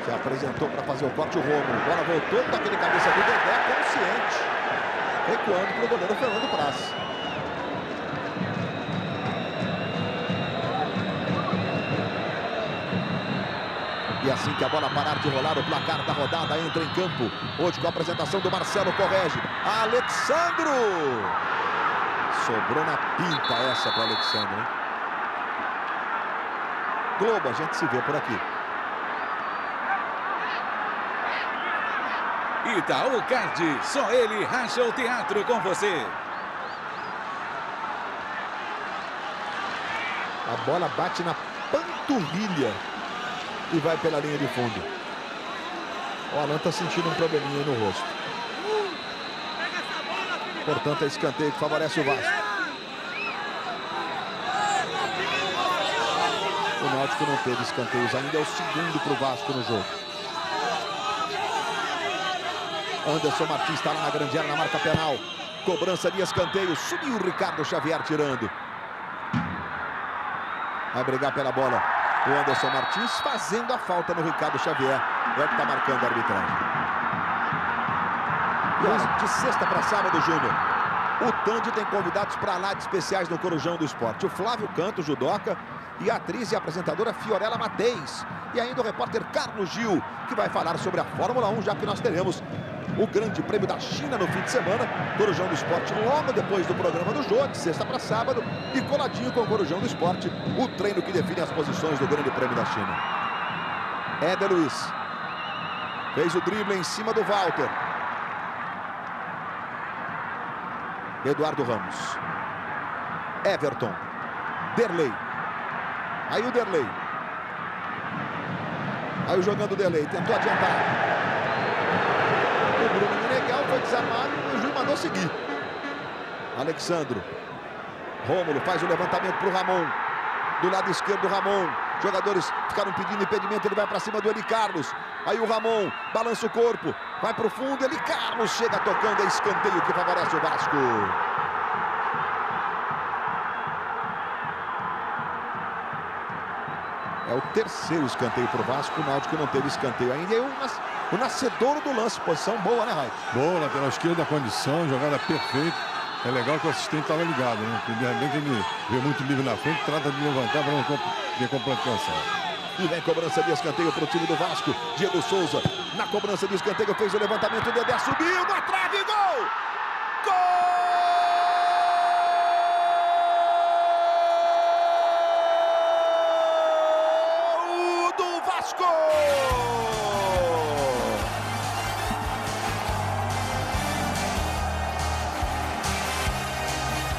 Se apresentou para fazer o corte o Romulo. Agora voltou daquele cabeça do Dedé, consciente. Recuando para o goleiro Fernando Praz. E assim que a bola parar de rolar, o placar da rodada entra em campo. Hoje com a apresentação do Marcelo Correge. Alexandro! Sobrou na pinta essa para Alexandro, hein? Globo, a gente se vê por aqui. Itaú Card, só ele racha o teatro com você. A bola bate na panturrilha e vai pela linha de fundo. O Alan está sentindo um probleminha aí no rosto. Portanto, é escanteio que favorece o Vasco. O Náutico não teve escanteios ainda, é o segundo para o Vasco no jogo. Anderson Martins está lá na grande área, na marca penal. Cobrança de escanteio, subiu o Ricardo Xavier tirando. Vai brigar pela bola o Anderson Martins, fazendo a falta no Ricardo Xavier. É o que está marcando a arbitragem. E olha, de sexta para sábado, Júnior, o Tandy tem convidados para lá de especiais no Corujão do Esporte. O Flávio Canto, judoca, e a atriz e apresentadora Fiorella Mateis. E ainda o repórter Carlos Gil, que vai falar sobre a Fórmula 1, já que nós teremos o Grande Prêmio da China no fim de semana. Corujão do Esporte logo depois do programa do jogo, de sexta para sábado, e coladinho com o Corujão do Esporte, o treino que define as posições do Grande Prêmio da China. Éder Luiz fez o drible em cima do Walter. Eduardo Ramos. Everton. Derlei. Aí o Derlei. Aí o jogando o Derlei. Tentou adiantar. O Bruno Meneghel foi desarmado e o juiz mandou seguir. Alexandro. Rômulo faz o levantamento para o Ramon. Do lado esquerdo do Ramon. Jogadores ficaram pedindo impedimento. Ele vai para cima do Eli Carlos. Aí o Ramon balança o corpo. Vai para o fundo. Eli Carlos chega tocando. É escanteio que favorece o Vasco. É o terceiro escanteio para o Vasco. O Náutico não teve escanteio ainda. E aí o nascedouro do lance. Posição boa, né, Raid? Boa, lateral esquerda, condição, jogada perfeita. É legal que o assistente estava ligado, né? Porque de repente ele vê muito livre na frente, trata de levantar para não ter complicação. E vem cobrança de escanteio para o time do Vasco. Diego Souza, na cobrança de escanteio, fez o levantamento. O Dedé subiu na trave. Gol! Gol do Vasco!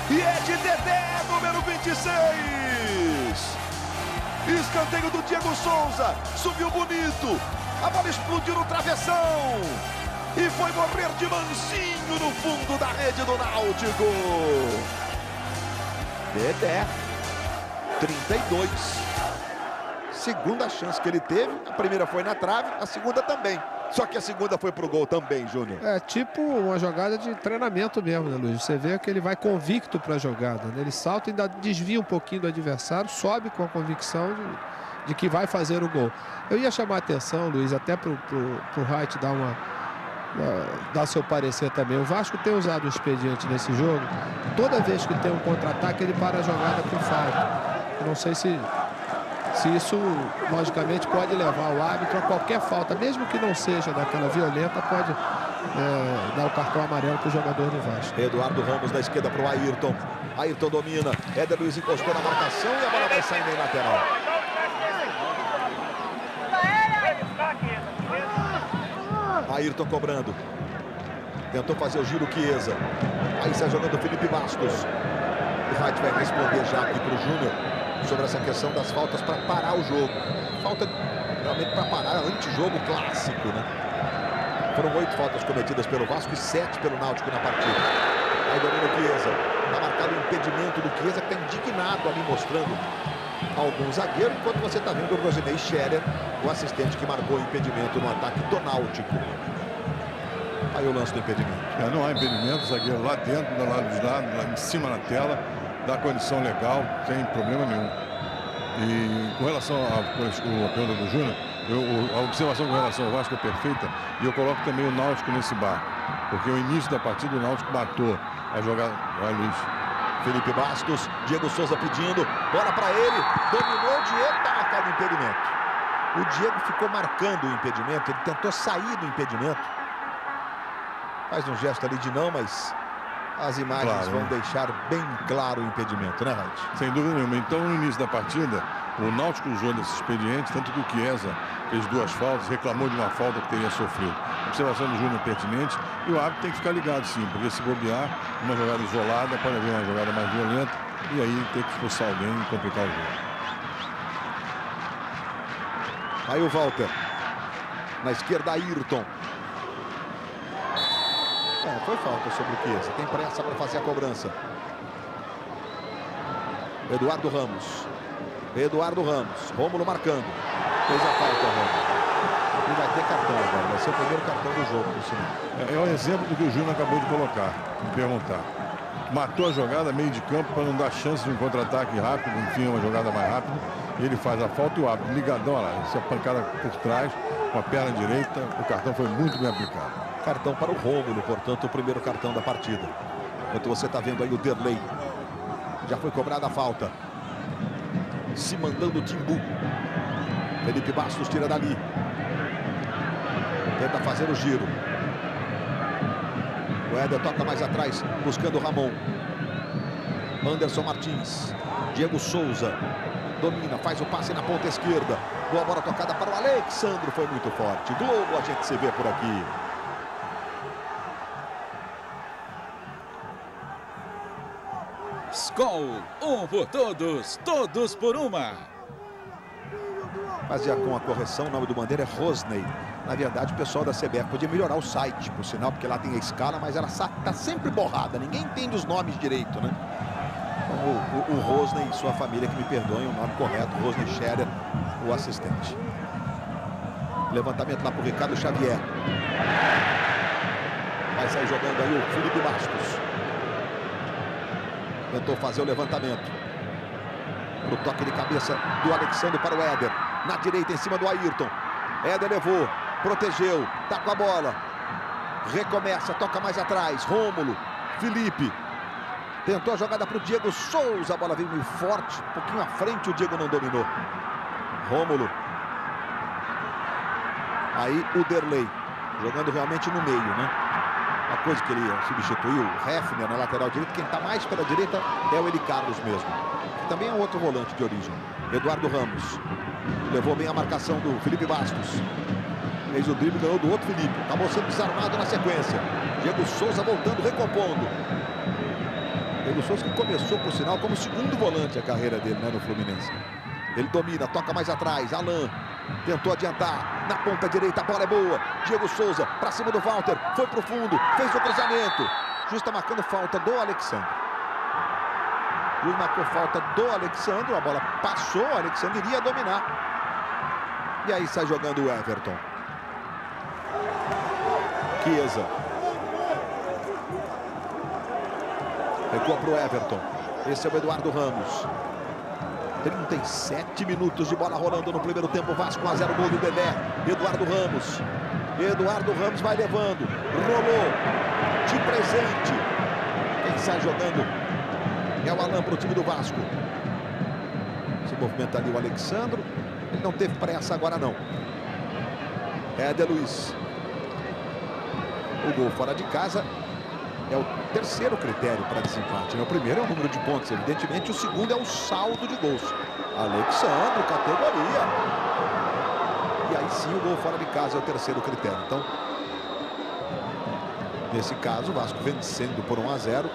E é de Dedé, número 26. Escanteio do Diego Souza. Subiu bonito. A bola explodiu no travessão. E foi morrer de mansinho no fundo da rede do Náutico. Dedé, 32. Segunda chance que ele teve. A primeira foi na trave, a segunda também. Só que a segunda foi pro gol também, Júnior. É tipo uma jogada de treinamento mesmo, né, Luiz? Você vê que ele vai convicto para a jogada, né? Ele salta e ainda desvia um pouquinho do adversário, sobe com a convicção de que vai fazer o gol. Eu ia chamar a atenção, Luiz, até pro Wright dar seu parecer também. O Vasco tem usado o expediente nesse jogo. Toda vez que tem um contra-ataque, ele para a jogada com falta. Eu não sei se isso, logicamente, pode levar o árbitro a qualquer falta, mesmo que não seja daquela violenta, pode dar o cartão amarelo para o jogador do Vasco. Eduardo Ramos da esquerda para o Ayrton. Ayrton domina. Éder Luiz encostou na marcação e a bola vai saindo em lateral. Ayrton cobrando. Tentou fazer o giro Chiesa. Aí sai jogando o Felipe Bastos. O Wright vai responder já aqui para o Júnior sobre essa questão das faltas para parar o jogo. Falta realmente para parar, antijogo clássico, né? Foram 8 faltas cometidas pelo Vasco e 7 pelo Náutico na partida. Aí domina o Chiesa. Está marcado o impedimento do Chiesa, que está indignado ali, mostrando algum zagueiro, enquanto você está vendo o Rosinei Scherer, o assistente que marcou o impedimento no ataque do Náutico. Aí o lance do impedimento. Não há impedimento, o zagueiro lá dentro, do lado dos lados, lá em cima na tela, dá condição legal, sem problema nenhum. E com relação à pergunta do Júnior, a observação com relação ao Vasco é perfeita, e eu coloco também o Náutico nesse barco, porque o início da partida o Náutico matou a jogada. Olha, Luiz. Felipe Bastos, Diego Souza pedindo, bola para ele, dominou o Diego, tá marcado o impedimento. O Diego ficou marcando o impedimento, ele tentou sair do impedimento. Faz um gesto ali de não, mas as imagens vão deixar bem claro o impedimento, né, Raid? Sem dúvida nenhuma. Então, no início da partida, o Náutico usou desse expediente, tanto que o Chiesa fez 2 faltas, reclamou de uma falta que teria sofrido. Observação do Júnior pertinente, e o árbitro tem que ficar ligado, sim, porque se bobear, uma jogada isolada, pode haver uma jogada mais violenta, e aí tem que expulsar alguém e complicar o jogo. Aí o Walter, na esquerda, Ayrton. Foi falta sobre o Chiesa. Tem pressa para fazer a cobrança. Eduardo Ramos. Rômulo marcando. Fez a falta, Rômulo. E vai ter cartão agora. Vai ser o primeiro cartão do jogo, por sinal. É um exemplo do que o Júnior acabou de colocar, me perguntar. Matou a jogada, meio de campo, para não dar chance de um contra-ataque rápido, enfim, uma jogada mais rápida. Ele faz a falta e o árbitro ligadão, olha lá, essa pancada por trás, com a perna direita, o cartão foi muito bem aplicado. Cartão para o Rômulo, portanto, o primeiro cartão da partida. Enquanto você está vendo aí o Derlei. Já foi cobrada a falta. Se mandando o Timbu. Felipe Bastos tira dali. Tenta fazer o giro. O Éder toca mais atrás, buscando o Ramon. Anderson Martins. Diego Souza. Domina, faz o passe na ponta esquerda. Boa bola tocada para o Alexandro, foi muito forte. Globo, a gente se vê por aqui. Skol, um por todos, todos por uma. Fazia com a correção, o nome do bandeira é Rosney. Na verdade, o pessoal da CBF podia melhorar o site, por sinal, porque lá tem a escala, mas ela está sempre borrada. Ninguém entende os nomes direito, né? Então, o Rosney e sua família, que me perdoem, o nome correto, Rosney Scherer, o assistente. Levantamento lá para o Ricardo Xavier. Vai sair jogando aí o Felipe Bastos. Tentou fazer o levantamento. Pro toque de cabeça do Alexandre para o Éder. Na direita, em cima do Ayrton. Éder levou, protegeu, tá com a bola. Recomeça, toca mais atrás. Rômulo, Felipe. Tentou a jogada para o Diego Souza. A bola veio meio forte, um pouquinho à frente, o Diego não dominou. Rômulo. Aí o Derlei, jogando realmente no meio, né? Uma coisa que ele substituiu o Hefner na lateral direita. Quem está mais pela direita é o Eli Carlos mesmo. Que também é outro volante de origem. Eduardo Ramos. Levou bem a marcação do Felipe Bastos. Fez o drible, ganhou do outro Felipe. Acabou sendo desarmado na sequência. Diego Souza voltando, recompondo. Diego Souza que começou, por sinal, como segundo volante a carreira dele, né, no Fluminense. Ele domina, toca mais atrás. Alain tentou adiantar. Na ponta direita, a bola é boa. Diego Souza para cima do Walter. Foi pro fundo, fez o cruzamento. Juiz está marcando falta do Alexandre. Juiz marcou falta do Alexandre. A bola passou, o Alexandre iria dominar. E aí sai jogando o Everton. Chiesa. Recua para o Everton. Esse é o Eduardo Ramos. 37 minutos de bola rolando no primeiro tempo. Vasco 1 a 0, gol do Dedé. Eduardo Ramos. Eduardo Ramos vai levando. Rolou. De presente. Quem sai jogando é o Alain para o time do Vasco. Se movimenta ali o Alexandre. Ele não teve pressa agora não. Éder Luiz. O gol fora de casa é o terceiro critério para desempate, né? O primeiro é o número de pontos, evidentemente. O segundo é o saldo de gols. Alexandre, categoria. E aí sim o gol fora de casa é o terceiro critério. Então, nesse caso, o Vasco vencendo por 1 a 0.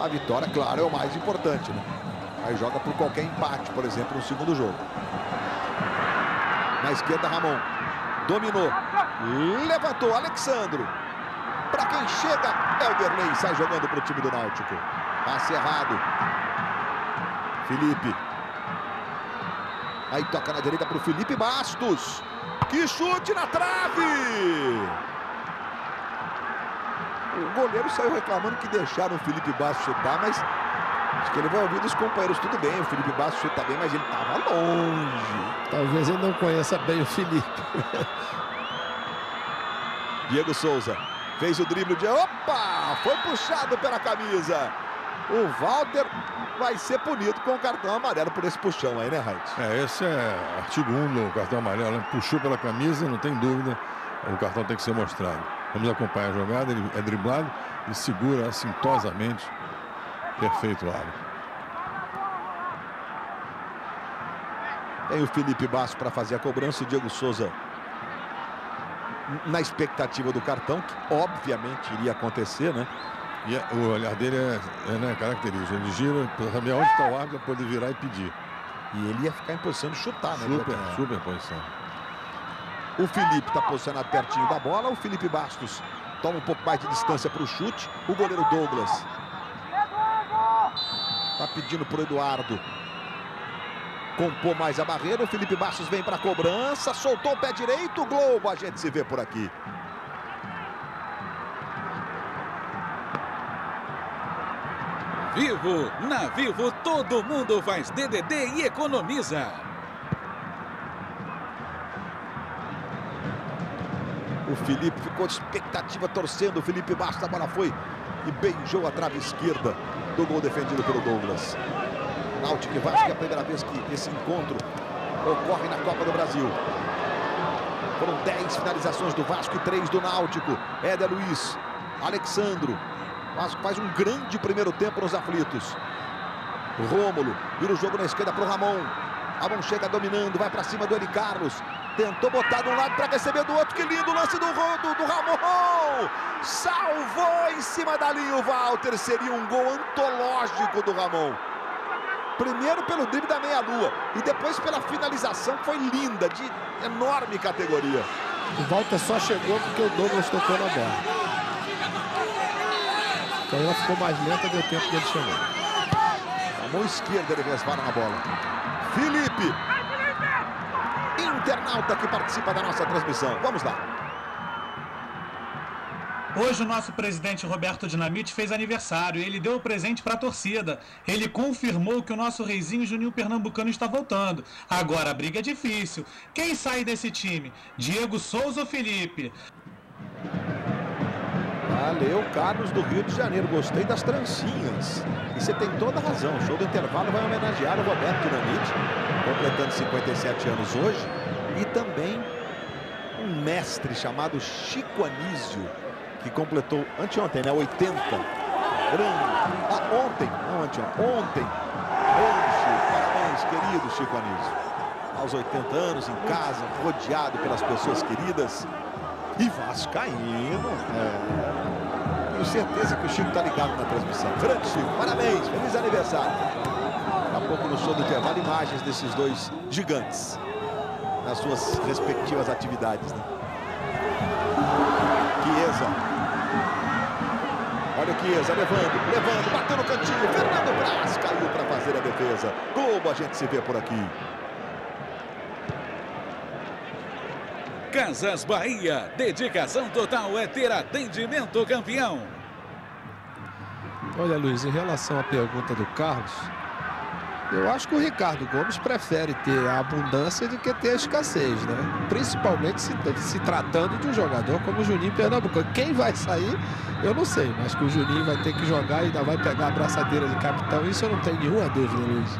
A vitória, claro, é o mais importante, né? Aí joga por qualquer empate, por exemplo, no segundo jogo. Na esquerda, Ramon. Dominou. Levantou, Alexandre. Para quem chega, é o Derlei. Sai jogando para o time do Náutico. Passe errado. Felipe. Aí toca na direita para o Felipe Bastos. Que chute na trave! O goleiro saiu reclamando que deixaram o Felipe Bastos chutar, mas acho que ele vai ouvir dos companheiros. Tudo bem, o Felipe Bastos chuta bem, mas ele estava longe. Talvez ele não conheça bem o Felipe. Diego Souza. Fez o drible de... Opa! Foi puxado pela camisa. O Walter vai ser punido com o cartão amarelo por esse puxão aí, né, Raid? Esse é artigo 1 do cartão amarelo. Né? Puxou pela camisa, não tem dúvida. O cartão tem que ser mostrado. Vamos acompanhar a jogada. Ele é driblado e segura assintosamente. Perfeito o árbitro. Tem o Felipe Bastos para fazer a cobrança. O Diego Souza na expectativa do cartão, que obviamente iria acontecer, né? E o olhar dele é característico. Ele gira para saber onde está o árbitro para poder virar e pedir. E ele ia ficar em posição de chutar, né? Super posição. O Felipe está posicionado pertinho da bola. O Felipe Bastos toma um pouco mais de distância para o chute. O goleiro Douglas está pedindo para o Eduardo compor mais a barreira. O Felipe Bastos vem para a cobrança. Soltou o pé direito. Globo, a gente se vê por aqui. Vivo, na Vivo todo mundo faz DDD e economiza. O Felipe ficou de expectativa, torcendo. O Felipe Bastos, a bola foi e beijou a trave esquerda do gol defendido pelo Douglas. Náutico e Vasco, é a primeira vez que esse encontro ocorre na Copa do Brasil. Foram 10 finalizações do Vasco e 3 do Náutico. Éder Luiz, Alexandro. O Vasco faz um grande primeiro tempo nos aflitos. O Rômulo vira o jogo na esquerda para o Ramon. Ramon chega dominando, vai para cima do Eli Carlos. Tentou botar de um lado para receber do outro. Que lindo o lance do Ramon. Salvou em cima da linha o Walter. Seria um gol antológico do Ramon. Primeiro pelo drible da meia-lua e depois pela finalização, que foi linda, de enorme categoria. O Walter só chegou porque o Douglas tocou na bola. Então ela ficou mais lenta, deu tempo dele chegar. A mão esquerda ele resvala na bola. Felipe, internauta que participa da nossa transmissão. Vamos lá. Hoje o nosso presidente Roberto Dinamite fez aniversário e ele deu o presente para a torcida. Ele confirmou que o nosso reizinho Juninho Pernambucano está voltando. Agora a briga é difícil. Quem sai desse time? Diego Souza ou Felipe? Valeu, Carlos do Rio de Janeiro. Gostei das trancinhas. E você tem toda a razão. O show do intervalo vai homenagear o Roberto Dinamite, completando 57 anos hoje. E também um mestre chamado Chico Anísio, que completou anteontem, né? 80. Grande. Ontem, não anteontem. Ontem. Parabéns, querido Chico Anísio. Aos 80 anos, em casa, rodeado pelas pessoas queridas. E vascaíno. Tenho certeza que o Chico está ligado na transmissão. Grande Chico, parabéns, feliz aniversário. Daqui a pouco no show do intervalo, imagens desses dois gigantes nas suas respectivas atividades, né? Chiesa. Olha o Chiesa levando, bateu no cantinho. Fernando Braz caiu para fazer a defesa. Globo, a gente se vê por aqui. Casas Bahia, dedicação total é ter atendimento campeão. Olha, Luiz, em relação à pergunta do Carlos, eu acho que o Ricardo Gomes prefere ter a abundância do que ter a escassez, né? Principalmente se tratando de um jogador como o Juninho Pernambucano. Quem vai sair, eu não sei, mas que o Juninho vai ter que jogar e ainda vai pegar a braçadeira de capitão, isso eu não tenho nenhuma dúvida, Luiz.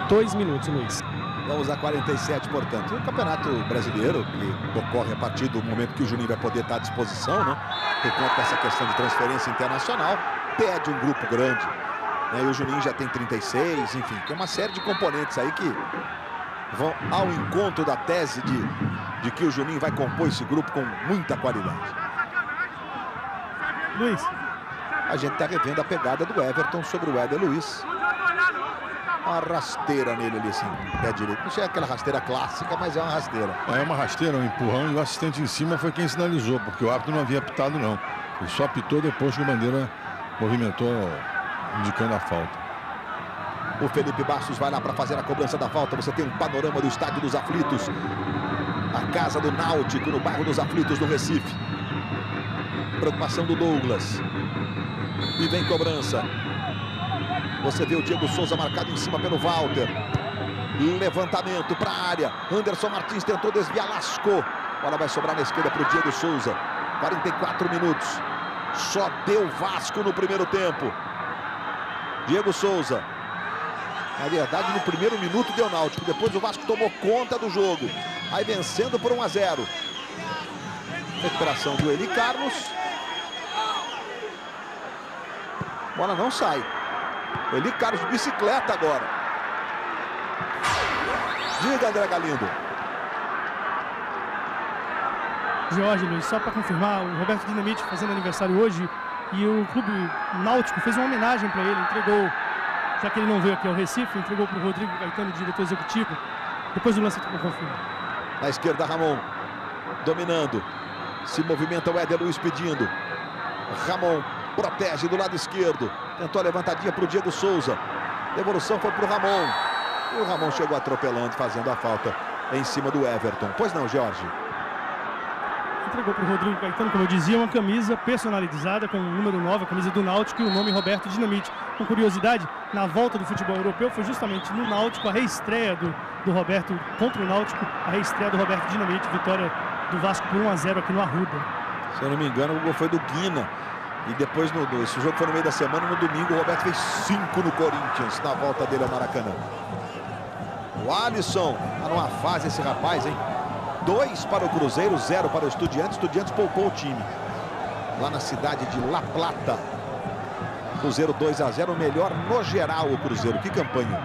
2 minutos, Luiz. Vamos a 47, portanto. E o Campeonato Brasileiro, que ocorre a partir do momento que o Juninho vai poder estar à disposição, né? Por conta dessa questão de transferência internacional, pede um grupo grande. Né? E o Juninho já tem 36, enfim, tem uma série de componentes aí que vão ao encontro da tese de que o Juninho vai compor esse grupo com muita qualidade. Luiz. A gente está revendo a pegada do Everton sobre o Éder Luiz. Uma rasteira nele ali, assim, pé direito. Não sei aquela rasteira clássica, mas é uma rasteira. É uma rasteira, um empurrão, e o assistente em cima foi quem sinalizou, porque o árbitro não havia apitado, não. Ele só apitou depois que o Bandeira movimentou, indicando a falta. O Felipe Bastos vai lá para fazer a cobrança da falta. Você tem um panorama do Estádio dos Aflitos. A casa do Náutico, no bairro dos Aflitos, no Recife. Preocupação do Douglas. E vem cobrança. Você vê o Diego Souza marcado em cima pelo Walter. Levantamento para a área. Anderson Martins tentou desviar, lascou. A bola vai sobrar na esquerda para o Diego Souza. 44 minutos. Só deu Vasco no primeiro tempo. Diego Souza. Na verdade, no primeiro minuto deu Náutico. Depois o Vasco tomou conta do jogo. Aí vencendo por 1-0. Recuperação do Eli Carlos. Bola não sai. O Eli Carlos de bicicleta agora. Diga, André Galindo. Jorge, Luiz, só para confirmar, o Roberto Dinamite fazendo aniversário hoje e o Clube Náutico fez uma homenagem para ele, entregou, já que ele não veio aqui ao Recife, entregou para o Rodrigo Caetano, diretor executivo. Depois do lance, eu confirmo. Na esquerda, Ramon, dominando. Se movimenta o Éder Luiz pedindo. Ramon protege do lado esquerdo. Tentou a levantadinha para o Diego Souza. Devolução foi para o Ramon. E o Ramon chegou atropelando, fazendo a falta em cima do Everton. Pois não, Jorge? Entregou para o Rodrigo Caetano, como eu dizia, uma camisa personalizada com o número 9, a camisa do Náutico e o nome Roberto Dinamite. Com curiosidade, na volta do futebol europeu foi justamente no Náutico a reestreia do Roberto contra o Náutico, a reestreia do Roberto Dinamite, vitória do Vasco por 1-0 aqui no Arruda. Se eu não me engano, o gol foi do Guina. E depois, esse jogo foi no meio da semana, no domingo, o Roberto fez 5 no Corinthians, na volta dele ao Maracanã. O Alisson, tá numa fase esse rapaz, hein? 2 para o Cruzeiro, 0 para o Estudiantes. Estudiantes poupou o time. Lá na cidade de La Plata. Cruzeiro 2-0, melhor no geral o Cruzeiro. Que campanha.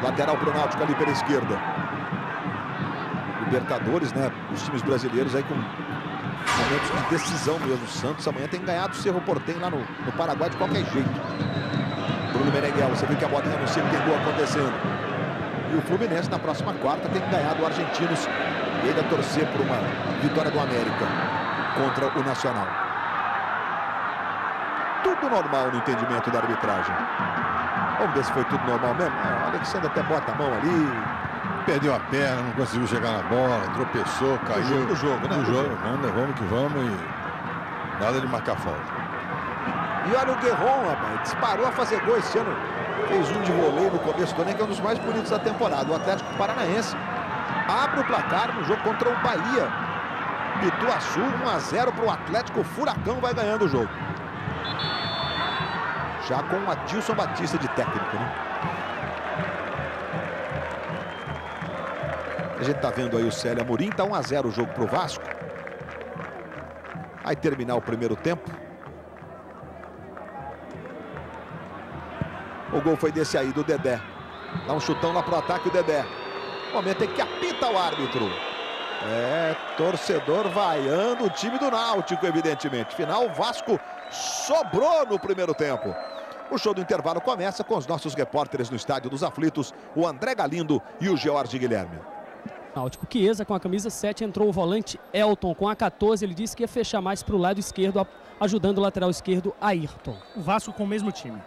Lateral para o Náutico ali pela esquerda. Libertadores, né? Os times brasileiros aí com momentos de decisão mesmo. O Santos amanhã tem ganhado o Cerro Porteño lá no Paraguai de qualquer jeito. Bruno Meneghel, você viu que a bolinha no centro tem gol acontecendo. E o Fluminense na próxima quarta tem ganhado o Argentinos e ainda torcer por uma vitória do América contra o Nacional. Tudo normal no entendimento da arbitragem. Vamos ver se foi tudo normal mesmo. O Alexandre até bota a mão ali. Perdeu a perna, não conseguiu chegar na bola, tropeçou, caiu. Do jogo, né? Do jogo, vamos que vamos e nada de marcar falta. E olha o Guerron, rapaz, disparou a fazer gol esse ano. Fez um de voleio no começo do ano, que é um dos mais bonitos da temporada. O Atlético Paranaense abre o placar no jogo contra o Bahia. Pituaçu, 1-0 para o Atlético. O Furacão vai ganhando o jogo. Já com o Adilson Batista de técnico, né? A gente tá vendo aí o Célio Amorim, tá 1-0 o jogo pro Vasco. Vai terminar o primeiro tempo. O gol foi desse aí, do Dedé. Dá um chutão lá pro ataque o Dedé. Momento em que apita o árbitro. Torcedor vaiando o time do Náutico, evidentemente. Final, o Vasco sobrou no primeiro tempo. O show do intervalo começa com os nossos repórteres no Estádio dos Aflitos, o André Galindo e o George Guilherme. Náutico. Chiesa com a camisa 7, entrou o volante Elton com a 14, ele disse que ia fechar mais para o lado esquerdo, ajudando o lateral esquerdo Ayrton. O Vasco com o mesmo time.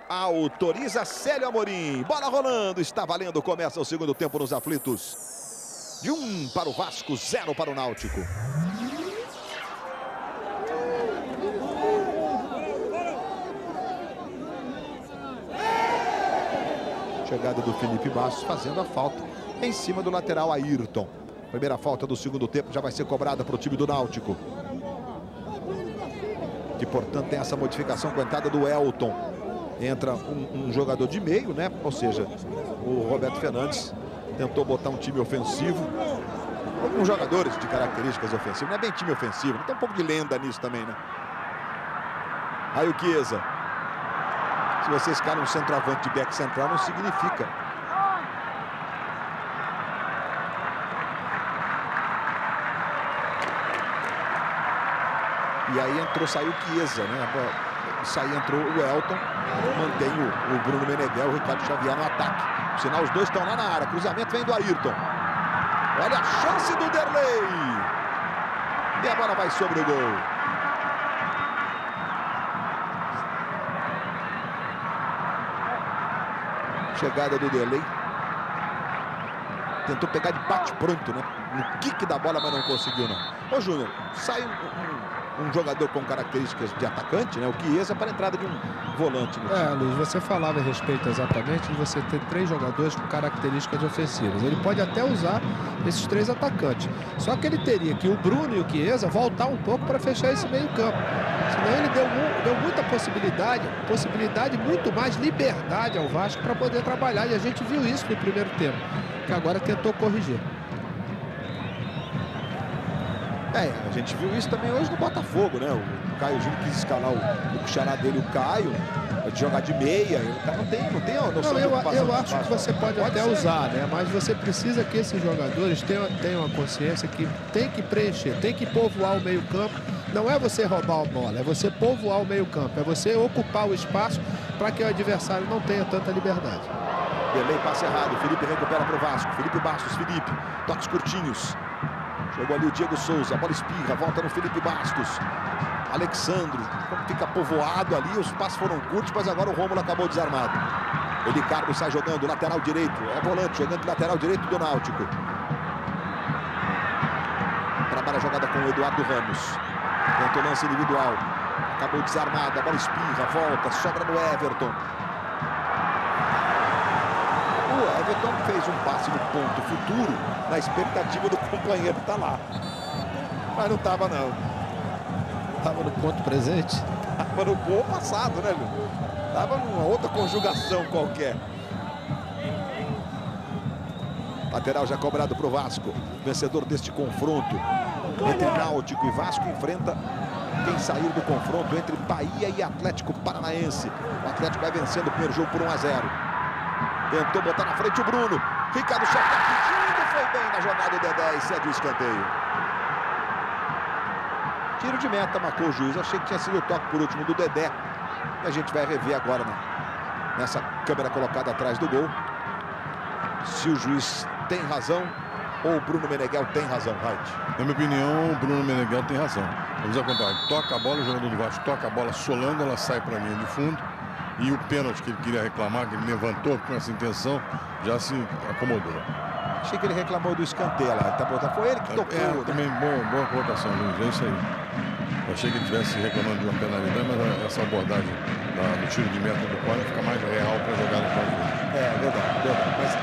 Autoriza Célio Amorim, bola rolando, está valendo, começa o segundo tempo nos Aflitos. De 1 para o Vasco, 0 para o Náutico. Chegada do Felipe Bastos fazendo a falta em cima do lateral Ayrton. Primeira falta do segundo tempo já vai ser cobrada para o time do Náutico. Que, portanto, tem essa modificação com a entrada do Elton. Entra um jogador de meio, né? Ou seja, o Roberto Fernandes tentou botar um time ofensivo. Alguns jogadores de características ofensivas. Não é bem time ofensivo, tem um pouco de lenda nisso também, né? Aí o Chiesa. Se você escala um centroavante de back central, não significa. E aí saiu o Chiesa, né? Entrou o Elton, mantém o Bruno Meneghel, o Ricardo Xavier no ataque. Por sinal, os dois estão lá na área. Cruzamento vem do Ayrton. Olha a chance do Derlei. E a bola vai sobre o gol. Chegada do Derlei. Tentou pegar de bate-pronto, né? No kick da bola, mas não conseguiu, não. Ô, Júnior, sai um jogador com características de atacante, né? O Chiesa, para a entrada de um volante. Luiz, você falava a respeito exatamente de você ter 3 jogadores com características ofensivas. Ele pode até usar esses 3 atacantes. Só que ele teria que o Bruno e o Chiesa voltar um pouco para fechar esse meio campo. Senão ele deu muita possibilidade, muito mais liberdade ao Vasco para poder trabalhar. E a gente viu isso no primeiro tempo, que agora tentou corrigir. A gente viu isso também hoje no Botafogo, né? O Caio Júnior quis escalar o xará dele, o Caio, de jogar de meia. O cara não tem a noção de ocupação. Eu acho que você pode até usar, né? Mas você precisa que esses jogadores tenham a consciência que tem que preencher, tem que povoar o meio campo. Não é você roubar a bola, é você povoar o meio campo, é você ocupar o espaço para que o adversário não tenha tanta liberdade. Delay, passe errado, Felipe recupera para o Vasco. Felipe Bastos, toques curtinhos. Chegou ali o Diego Souza, a bola espirra, volta no Felipe Bastos. Alexandro, como fica povoado ali, os passos foram curtos, mas agora o Rômulo acabou desarmado. O Ricardo sai jogando, lateral direito, é volante, jogando lateral direito do Náutico. Trabalha a jogada com o Eduardo Ramos. Tentou lance individual, acabou desarmado, a bola espirra, volta, sobra no Everton. O Everton fez um passe no ponto futuro, na expectativa do companheiro estar lá. Mas não estava, não. Estava no ponto presente. Estava no gol passado, né, Lu? Estava numa outra conjugação qualquer. Lateral já cobrado para o Vasco. Vencedor deste confronto entre Náutico e Vasco enfrenta quem saiu do confronto entre Bahia e Atlético Paranaense. O Atlético vai vencendo o primeiro jogo por 1-0. Tentou botar na frente o Bruno. Ricardo Xavier pedindo, foi bem na jogada o Dedé e cede o escanteio. Tiro de meta, marcou o juiz. Achei que tinha sido o toque por último do Dedé. E a gente vai rever agora, né, nessa câmera colocada atrás do gol, se o juiz tem razão ou o Bruno Meneghel tem razão, Raid. Na minha opinião, o Bruno Meneghel tem razão. Vamos acompanhar. Toca a bola, o jogador do Vasco toca a bola solando, ela sai para a linha de fundo. E o pênalti que ele queria reclamar, que ele levantou com essa intenção, já se acomodou. Achei que ele reclamou do escanteio lá. Foi ele que tocou. Também boa colocação, Luiz. É isso aí. Eu achei que ele estivesse reclamando de uma penalidade, mas essa abordagem no tiro de meta do Cone fica mais real para jogar no campo. É verdade. Mas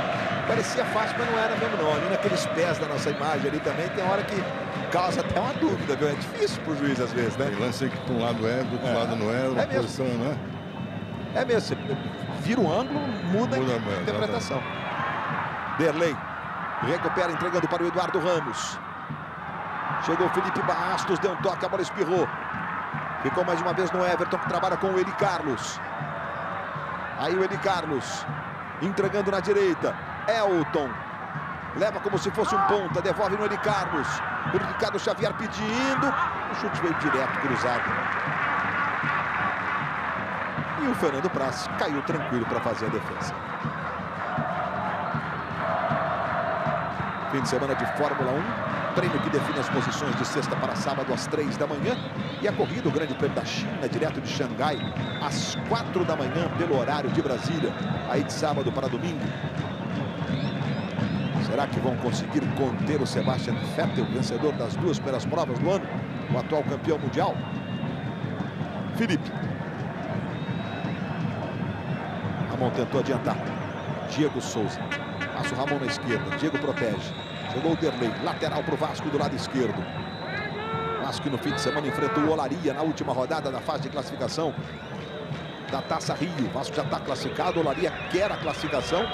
parecia fácil, mas não era mesmo não. Ali naqueles pés da nossa imagem ali também tem hora que causa até uma dúvida, viu? É difícil pro juiz às vezes, né? Tem lance aí que para um lado é, do outro lado não é, uma posição, não é? É mesmo, você vira o ângulo, muda a interpretação. Derlei recupera, entregando para o Eduardo Ramos. Chegou o Felipe Bastos, deu um toque, a bola espirrou. Ficou mais uma vez no Everton, que trabalha com o Eli Carlos. Aí o Eli Carlos entregando na direita. Elton leva como se fosse um ponta, devolve no Eli Carlos. O Ricardo Xavier pedindo. O chute veio direto, cruzado. E o Fernando Praz caiu tranquilo para fazer a defesa. Fim de semana de Fórmula 1. Treino que define as posições de sexta para sábado às 3 da manhã. E a corrida, o Grande Prêmio da China, direto de Xangai, às 4 da manhã, pelo horário de Brasília. Aí de sábado para domingo. Será que vão conseguir conter o Sebastian Vettel, vencedor das 2 primeiras provas do ano? O atual campeão mundial? Felipe. Ramon tentou adiantar. Diego Souza. Passa o Ramon na esquerda. Diego protege. Chegou o Derlei. Lateral para o Vasco do lado esquerdo. Vasco que no fim de semana enfrentou o Olaria na última rodada da fase de classificação da Taça Rio. O Vasco já está classificado. O Olaria quer a classificação.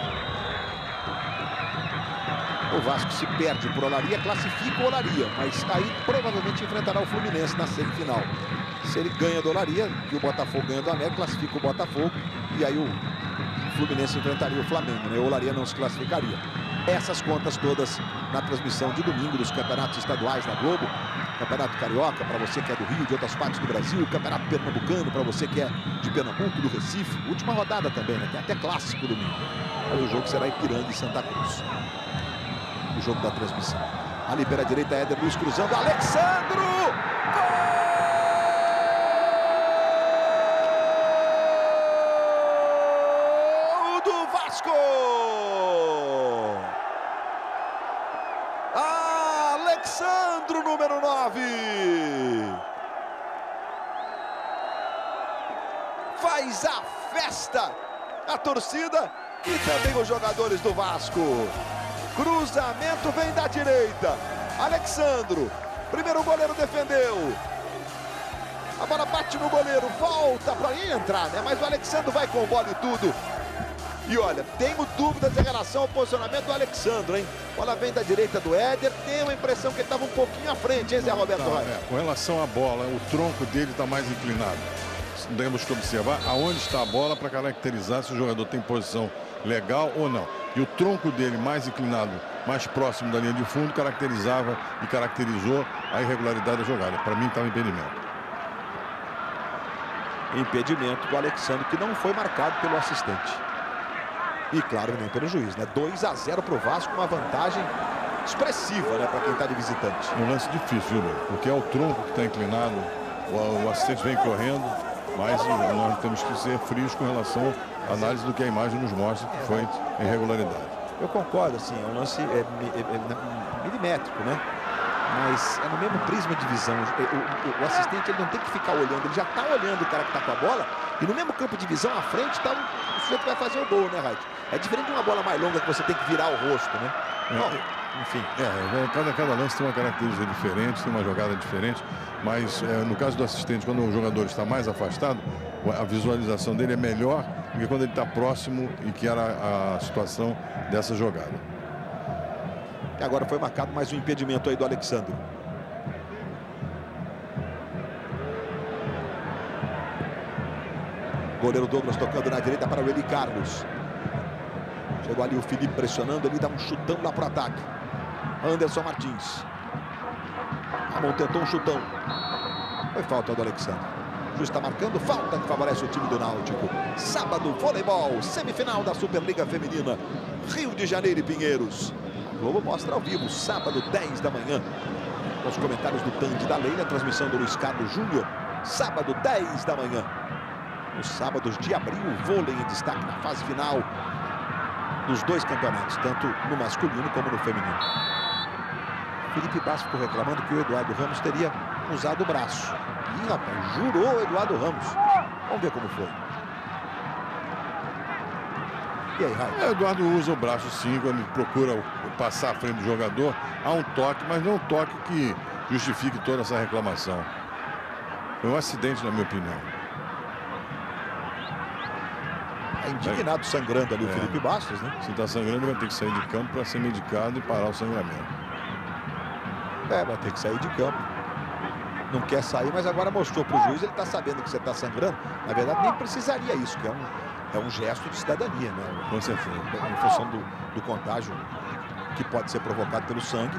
O Vasco se perde por Olaria, classifica o Olaria. Mas aí provavelmente enfrentará o Fluminense na semifinal. Se ele ganha do Olaria e o Botafogo ganha do América, classifica o Botafogo. E aí o Fluminense enfrentaria o Flamengo, né? O Olaria não se classificaria. Essas contas todas na transmissão de domingo dos campeonatos estaduais da Globo. Campeonato Carioca, para você que é do Rio, de outras partes do Brasil. Campeonato Pernambucano, para você que é de Pernambuco, do Recife. Última rodada também, né? Tem até clássico domingo. Mas o jogo será Ipiranga e Santa Cruz. O jogo da transmissão. Ali pela direita, Éder Luiz cruzando. Alexandro! Gol do Vasco! Alexandro, número 9. Faz a festa a torcida e também os jogadores do Vasco. Cruzamento vem da direita. Alexandro, primeiro o goleiro defendeu. A bola bate no goleiro, volta para entrar, né? Mas o Alexandro vai com bola e tudo. E olha, tenho dúvidas em relação ao posicionamento do Alexandro, hein? A bola vem da direita do Éder, tenho a impressão que ele estava um pouquinho à frente, hein, Zé Roberto? Com relação à bola, o tronco dele está mais inclinado. Temos que observar aonde está a bola para caracterizar se o jogador tem posição legal ou não. E o tronco dele mais inclinado, mais próximo da linha de fundo, caracterizava e caracterizou a irregularidade da jogada. Para mim estava impedimento. Impedimento do Alexandre, que não foi marcado pelo assistente. E claro, nem pelo juiz, né? 2-0 para o Vasco, uma vantagem expressiva, né, para quem está de visitante. É um lance difícil, viu? Porque é o tronco que está inclinado, o assistente vem correndo, mas nós temos que ser frios com relação à análise do que a imagem nos mostra, que foi irregularidade. Eu concordo, assim, é um lance milimétrico, né? Mas é no mesmo prisma de visão. O assistente ele não tem que ficar olhando, ele já está olhando o cara que está com a bola, e no mesmo campo de visão, à frente, está o sujeito que vai fazer o gol, né, Raid? É diferente de uma bola mais longa que você tem que virar o rosto, né? Enfim. Cada lance tem uma característica diferente, tem uma jogada diferente, mas no caso do assistente, quando o jogador está mais afastado, a visualização dele é melhor do que quando ele está próximo e que era a situação dessa jogada. E agora foi marcado mais um impedimento aí do Alexandre. Goleiro Douglas tocando na direita para o Eli Carlos. Chegou ali o Felipe pressionando, ele dá um chutão lá para o ataque. Anderson Martins. Ramon tentou um chutão. Foi falta do Alexandre. O juiz está marcando falta que favorece o time do Náutico. Sábado, voleibol, semifinal da Superliga Feminina. Rio de Janeiro e Pinheiros. A Globo mostra ao vivo, sábado, 10 da manhã. Com os comentários do Tandy da Leila, a transmissão do Luiz Carlos Júnior. Sábado, 10 da manhã. Nos sábados de abril, o vôlei em destaque na fase final dos dois campeonatos, tanto no masculino como no feminino. Felipe Bastos ficou reclamando que o Eduardo Ramos teria usado o braço. Ih, rapaz, jurou o Eduardo Ramos. Vamos ver como foi. E aí, Raio? O Eduardo usa o braço sim, quando ele procura passar à frente do jogador. Há um toque, mas não um toque que justifique toda essa reclamação. Foi um acidente, na minha opinião. É indignado, sangrando ali o Felipe Bastos, né? Se está sangrando, vai ter que sair de campo para ser medicado e parar o sangramento. Vai ter que sair de campo. Não quer sair, mas agora mostrou para o juiz, ele está sabendo que você está sangrando. Na verdade, nem precisaria isso, que é um gesto de cidadania, né? Com certeza. Em função do contágio que pode ser provocado pelo sangue.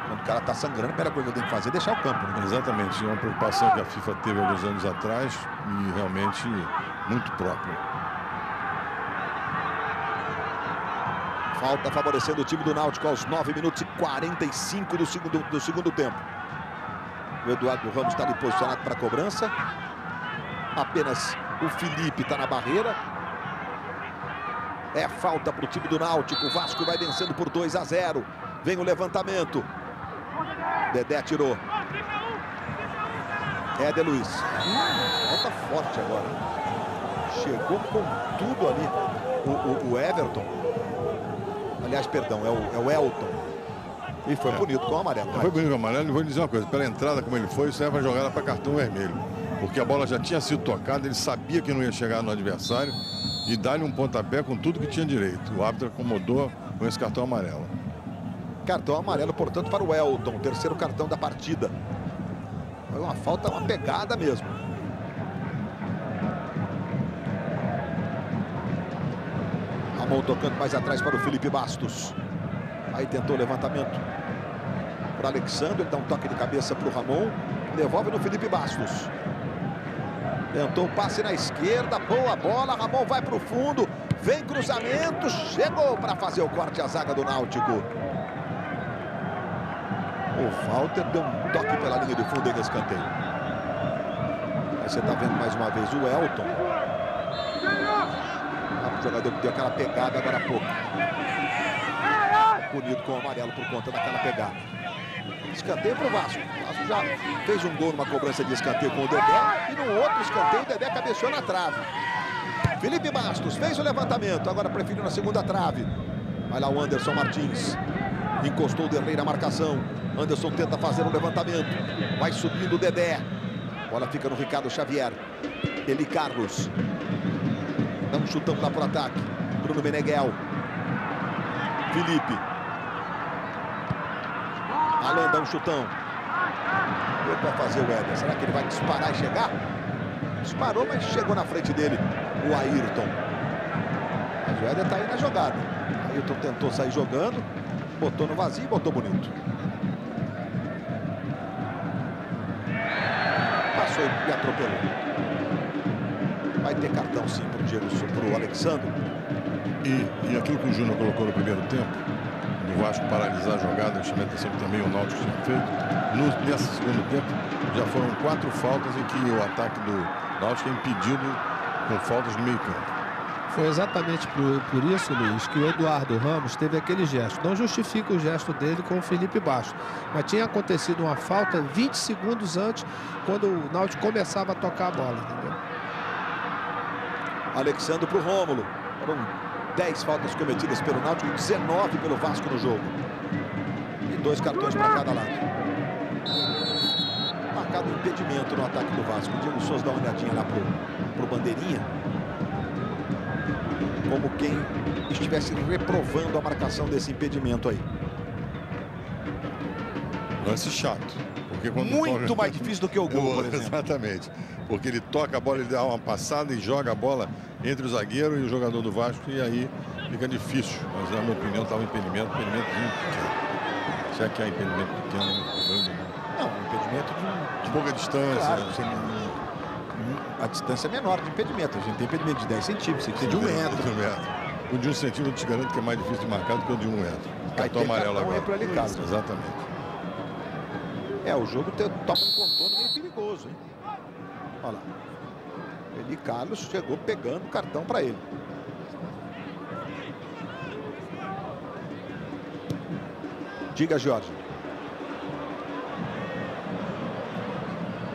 Quando o cara está sangrando, a primeira coisa que ele tem que fazer é deixar o campo, né? Exatamente. É uma preocupação que a FIFA teve alguns anos atrás e realmente muito própria. Falta favorecendo o time do Náutico aos 9 minutos e 45 do segundo tempo. O Eduardo Ramos está ali posicionado para a cobrança. Apenas o Felipe está na barreira. É falta para o time do Náutico. O Vasco vai vencendo por 2-0. Vem o levantamento. Dedé tirou. Éder Luiz. Falta forte agora. Chegou com tudo ali. O Everton. Aliás, perdão, é o Elton. E foi bonito com o amarelo. Foi bonito com o amarelo. E vou dizer uma coisa. Pela entrada como ele foi, isso é para jogada para cartão vermelho. Porque a bola já tinha sido tocada, ele sabia que não ia chegar no adversário. E dá-lhe um pontapé com tudo que tinha direito. O árbitro acomodou com esse cartão amarelo. Cartão amarelo, portanto, para o Elton. Terceiro cartão da partida. Foi uma falta, uma pegada mesmo. Ramon tocando mais atrás para o Felipe Bastos. Aí tentou o levantamento para o Alexandre. Ele dá um toque de cabeça para o Ramon. Devolve no Felipe Bastos. Tentou o passe na esquerda. Boa bola. Ramon vai para o fundo. Vem cruzamento. Chegou para fazer o corte à zaga do Náutico. O Walter deu um toque pela linha de fundo em escanteio. Aí você está vendo mais uma vez o Elton. O jogador que deu aquela pegada agora há pouco. Bonito com o amarelo por conta daquela pegada. Escanteio para o Vasco. O Vasco já fez um gol numa cobrança de escanteio com o Dedé. E no outro escanteio o Dedé cabeceou na trave. Felipe Bastos fez o levantamento. Agora preferiu na segunda trave. Vai lá o Anderson Martins. Encostou o Derlei na marcação. Anderson tenta fazer o levantamento. Vai subindo o Dedé. Bola fica no Ricardo Xavier. Eli Carlos. Dá um chutão lá para o ataque. Bruno Meneghel. Felipe. Alan dá um chutão. Deu para fazer o Éder. Será que ele vai disparar e chegar? Disparou, mas chegou na frente dele o Ayrton. Mas o Éder está aí na jogada. O Ayrton tentou sair jogando. Botou no vazio e botou bonito. Passou e atropelou. Vai ter cartão sim para o Diego, para o Alexandre. E aquilo que o Júnior colocou no primeiro tempo, do Vasco paralisar a jogada, eu chamei a atenção que também o Náutico tinha feito. Nesse segundo tempo, já foram 4 faltas em que o ataque do Náutico é impedido com faltas no meio campo. Foi exatamente por isso, Luiz, que o Eduardo Ramos teve aquele gesto. Não justifica o gesto dele com o Felipe Bastos. Mas tinha acontecido uma falta 20 segundos antes, quando o Náutico começava a tocar a bola, entendeu? Alexandre para o Rômulo. Foram 10 faltas cometidas pelo Náutico, 19 pelo Vasco no jogo. E 2 cartões para cada lado. Marcado impedimento no ataque do Vasco. O Diego Souza dá uma olhadinha lá pro Bandeirinha. Como quem estivesse reprovando a marcação desse impedimento aí. Lance chato. Porque quando muito mais difícil do que o gol, por exemplo. Exatamente. Porque ele toca a bola, ele dá uma passada e joga a bola entre o zagueiro e o jogador do Vasco. E aí fica difícil. Mas, na minha opinião, estava impedimento pequeno. Se é que há impedimento pequeno, Não, impedimento de pouca distância. Claro, a distância é menor de impedimento. A gente tem impedimento de 10 centímetros, tem de 1 metro. O de 1 centímetro, te garanto que é mais difícil de marcar do que o de 1 metro. Cartão amarelo agora. Exatamente. O jogo topa um contorno meio perigoso, hein? Olha lá. Eli Carlos chegou pegando o cartão para ele. Diga, Jorge.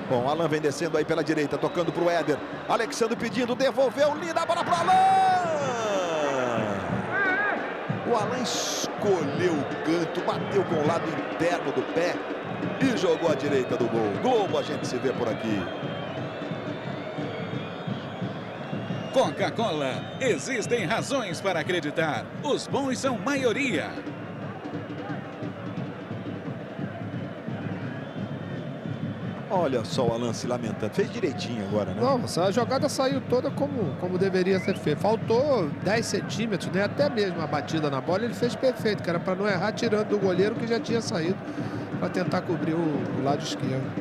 Bom, Alan vem descendo aí pela direita, tocando para o Éder. Alexandre pedindo, devolveu, linda a bola para o Alan! O Alan escolheu o canto, bateu com o lado interno do pé e jogou à direita do gol. Globo, a gente se vê por aqui. Coca-Cola, existem razões para acreditar. Os bons são maioria. Olha só o Alan se lamentando. Fez direitinho agora, né? Não, a jogada saiu toda como deveria ser feita. Faltou 10 centímetros, né? Até mesmo a batida na bola ele fez perfeito, que era para não errar, tirando do goleiro que já tinha saído para tentar cobrir o lado esquerdo.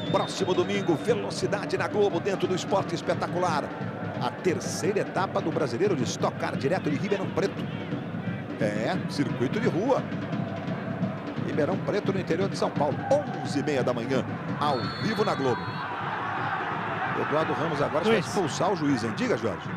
Próximo domingo, velocidade na Globo dentro do Esporte Espetacular. A terceira etapa do Brasileiro de Stock Car, direto de Ribeirão Preto. Circuito de rua. Ribeirão Preto, no interior de São Paulo. 11h30 da manhã, ao vivo na Globo. Eduardo Ramos agora vai expulsar o juiz, hein? Diga, Jorge.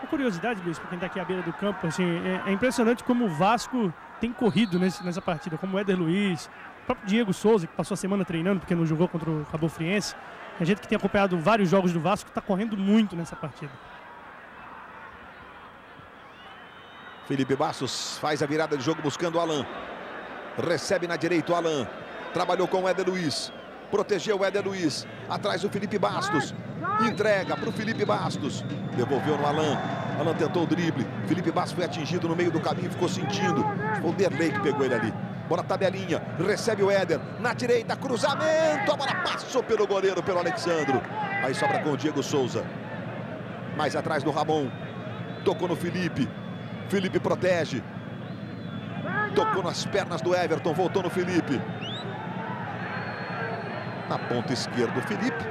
Uma curiosidade, Luiz, para quem está aqui à beira do campo, assim, é impressionante como o Vasco tem corrido nessa partida, como o Éder Luiz, o próprio Diego Souza, que passou a semana treinando porque não jogou contra o Cabo Friense. A gente que tem acompanhado vários jogos do Vasco está correndo muito nessa partida. Felipe Bastos faz a virada de jogo buscando o Alan. Recebe na direita o Alan. Trabalhou com o Éder Luiz. Protegeu o Éder Luiz. Atrás o Felipe Bastos. Entrega para o Felipe Bastos. Devolveu no Alan. Alan tentou o drible. Felipe Bastos foi atingido no meio do caminho. Ficou sentindo. Foi o Derlei que pegou ele ali. Bola tabelinha. Recebe o Éder. Na direita, cruzamento. A bola passou pelo goleiro, pelo Alexandro. Aí sobra com o Diego Souza. Mais atrás do Ramon. Tocou no Felipe. Felipe protege. Tocou nas pernas do Everton. Voltou no Felipe. Na ponta esquerda o Felipe.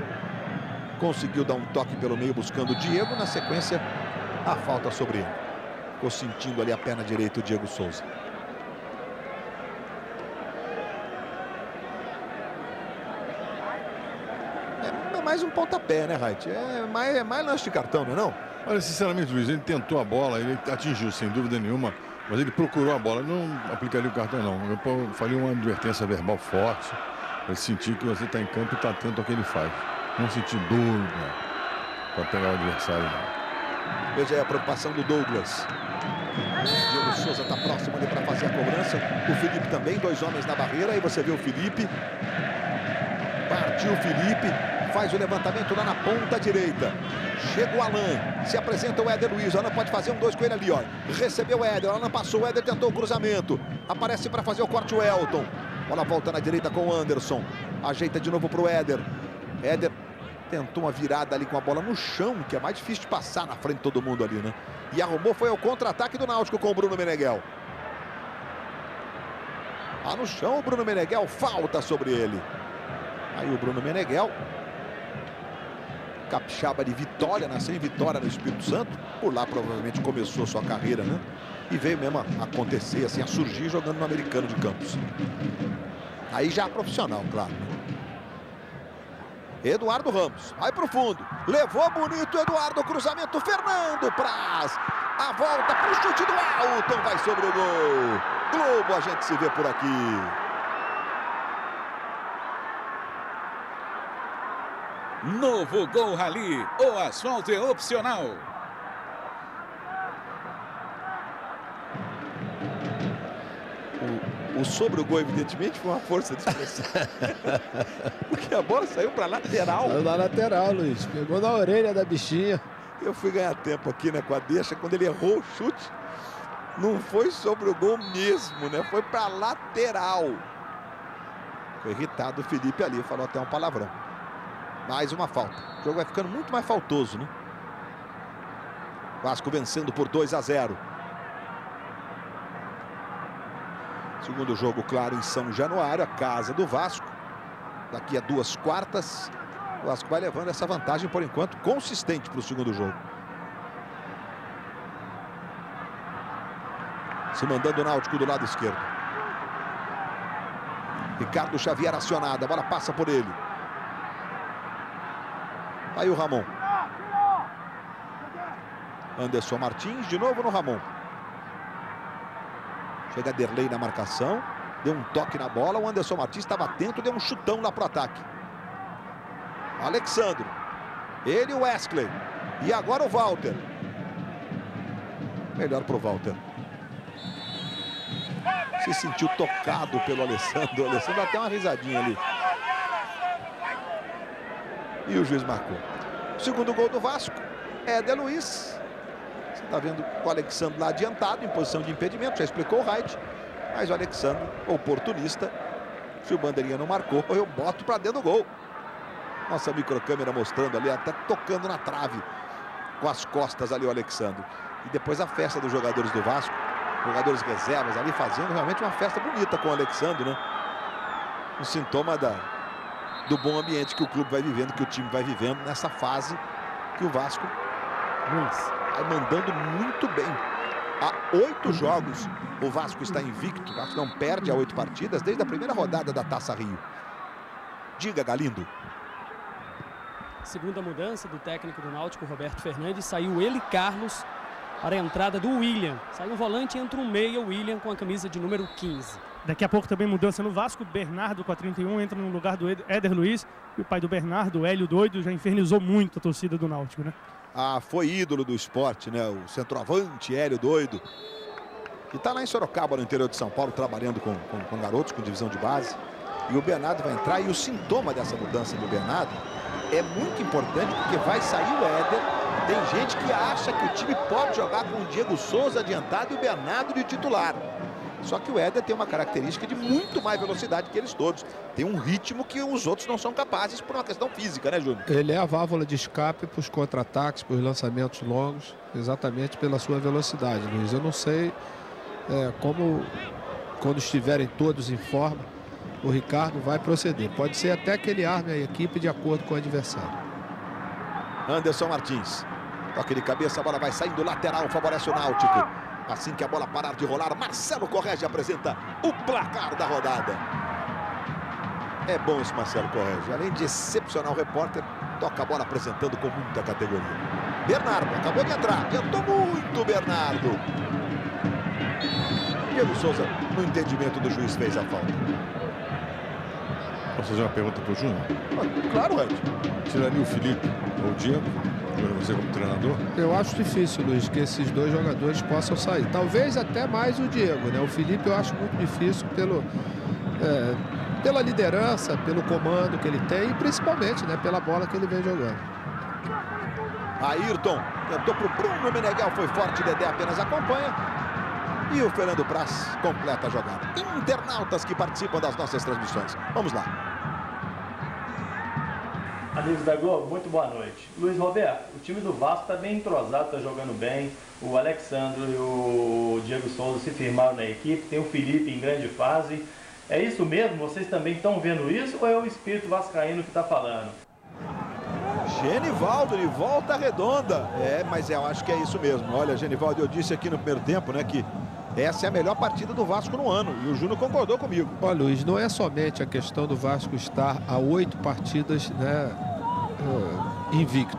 Conseguiu dar um toque pelo meio buscando o Diego. Na sequência, a falta sobre ele. Ficou sentindo ali a perna direita o Diego Souza. É mais um pontapé, né, Reit? É mais lance de cartão, não é não? Olha, sinceramente, Luiz, ele tentou a bola, ele atingiu sem dúvida nenhuma, mas ele procurou a bola, ele não aplicaria o cartão, não. Eu faria uma advertência verbal forte, para sentir que você está em campo e está atento ao que ele faz. Não sentir dúvida para pegar o adversário, não. Veja aí a preocupação do Douglas. Diego Souza está próximo ali para fazer a cobrança. O Felipe também, 2 homens na barreira. Aí você vê o Felipe. Partiu o Felipe. Faz o levantamento lá na ponta direita. Chega o Alan. Se apresenta o Éder Luiz. O Alan pode fazer 1-2 com ele ali, ó. Recebeu o Éder. O Alan passou. O Éder tentou o cruzamento. Aparece para fazer o corte o Elton. Bola volta na direita com o Anderson. Ajeita de novo para o Éder. Éder tentou uma virada ali com a bola no chão, que é mais difícil de passar na frente de todo mundo ali, né? E arrumou, foi ao contra-ataque do Náutico com o Bruno Meneghel. Lá no chão o Bruno Meneghel, falta sobre ele. Aí o Bruno Meneghel, capixaba de Vitória, nasceu em Vitória no Espírito Santo. Por lá provavelmente começou sua carreira, né? E veio mesmo a acontecer, assim, a surgir jogando no Americano de Campos. Aí já profissional, claro, né? Eduardo Ramos, vai pro fundo, levou bonito Eduardo, cruzamento, Fernando Praz, a volta pro chute do Elton, vai sobre o gol. Globo, a gente se vê por aqui. Novo Gol Rally, o asfalto é opcional. O sobre o gol, evidentemente, foi uma força de expressão. Porque a bola saiu para lateral. Saiu na lateral, Luiz. Pegou na orelha da bichinha. Eu fui ganhar tempo aqui, né, com a deixa. Quando ele errou o chute, não foi sobre o gol mesmo, né? Foi para lateral. Foi irritado o Felipe ali, falou até um palavrão. Mais uma falta. O jogo vai ficando muito mais faltoso, né? Vasco vencendo por 2-0. Segundo jogo, claro, em São Januário, a casa do Vasco. Daqui a 2 quartas, o Vasco vai levando essa vantagem, por enquanto, consistente para o segundo jogo. Se mandando o Náutico do lado esquerdo. Ricardo Xavier acionado, a bola passa por ele. Aí o Ramon. Anderson Martins, de novo no Ramon. Chega Derlei na marcação. Deu um toque na bola. O Anderson Martins estava atento, deu um chutão lá para o ataque. Alexandre. Ele e o Wesley. E agora o Walter. Melhor para o Walter. Se sentiu tocado pelo Alessandro. O Alessandro até uma risadinha ali. E o juiz marcou. Segundo gol do Vasco. Éder Luiz. Você está vendo o Alexandre lá adiantado, em posição de impedimento. Já explicou o Wright. Mas o Alexandre, oportunista. Se o bandeirinha não marcou, eu boto para dentro do gol. Nossa microcâmera mostrando ali, até tocando na trave. Com as costas ali o Alexandre. E depois a festa dos jogadores do Vasco. Jogadores reservas ali fazendo realmente uma festa bonita com o Alexandre, né? Um sintoma do bom ambiente que o clube vai vivendo, que o time vai vivendo nessa fase que o Vasco vai mandando muito bem. Há 8 jogos o Vasco está invicto. O Vasco não perde há 8 partidas desde a primeira rodada da Taça Rio. Diga, Galindo. Segunda mudança do técnico do Náutico, Roberto Fernandes. Saiu ele, Carlos, para a entrada do William. Saiu um volante, entra um meia, o William com a camisa de número 15. Daqui a pouco também mudança no Vasco. Bernardo com a 31 entra no lugar do Éder Luiz. E o pai do Bernardo, o Hélio Doido, já infernizou muito a torcida do Náutico, né? Foi ídolo do esporte, né? O centroavante Hélio Doido. E está lá em Sorocaba, no interior de São Paulo, trabalhando com garotos, com divisão de base. E o Bernardo vai entrar. E o sintoma dessa mudança do Bernardo é muito importante, porque vai sair o Éder. Tem gente que acha que o time pode jogar com o Diego Souza adiantado e o Bernardo de titular. Só que o Éder tem uma característica de muito mais velocidade que eles todos. Tem um ritmo que os outros não são capazes por uma questão física, né, Júnior? Ele é a válvula de escape para os contra-ataques, para os lançamentos longos, exatamente pela sua velocidade, Luiz. Eu não sei como, quando estiverem todos em forma, o Ricardo vai proceder. Pode ser até que ele arme a equipe de acordo com o adversário. Anderson Martins. Toque de cabeça, a bola vai saindo lateral, favorece o Náutico. Assim que a bola parar de rolar, Marcelo Correge apresenta o placar da rodada. É bom esse Marcelo Correge. Além de excepcional repórter, toca a bola apresentando com muita categoria. Bernardo, acabou de entrar. Adiantou muito, Bernardo. Diego Souza, no entendimento do juiz, fez a falta. Posso fazer uma pergunta para o Júnior? Claro, Ed. Tiraria o Felipe ou o Diego? Você como treinador? Eu acho difícil, Luiz, que esses dois jogadores possam sair. Talvez até mais o Diego, né? O Felipe eu acho muito difícil pela liderança, pelo comando que ele tem e principalmente, né, pela bola que ele vem jogando. Ayrton tentou para o Bruno Meneghel, foi forte, Dedé apenas acompanha. E o Fernando Praz completa a jogada. Internautas que participam das nossas transmissões. Vamos lá. Amigos da Globo, muito boa noite. Luiz Roberto, o time do Vasco está bem entrosado, está jogando bem. O Alexandre e o Diego Souza se firmaram na equipe. Tem o Felipe em grande fase. É isso mesmo? Vocês também estão vendo isso ou é o espírito vascaíno que está falando? Genivaldo de Volta Redonda. Mas eu acho que é isso mesmo. Olha, Genivaldo, eu disse aqui no primeiro tempo, né, que essa é a melhor partida do Vasco no ano. E o Júnior concordou comigo. Olha, Luiz, não é somente a questão do Vasco estar a 8 partidas, né, invicto.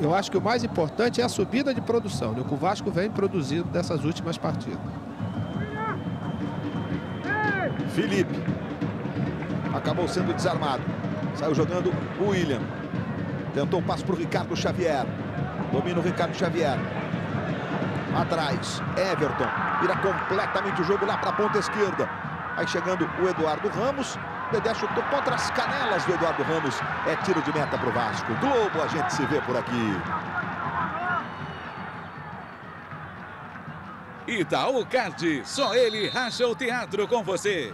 Eu acho que o mais importante é a subida de produção, né, que o Vasco vem produzindo dessas últimas partidas. Felipe. Acabou sendo desarmado. Saiu jogando o William. Tentou o passe para o Ricardo Xavier. Domina o Ricardo Xavier. Atrás, Everton. Vira completamente o jogo lá para a ponta esquerda. Aí chegando o Eduardo Ramos. Dedé chutou contra as canelas do Eduardo Ramos. É tiro de meta para o Vasco. Globo, a gente se vê por aqui. Itaú Card, só ele racha o teatro com você.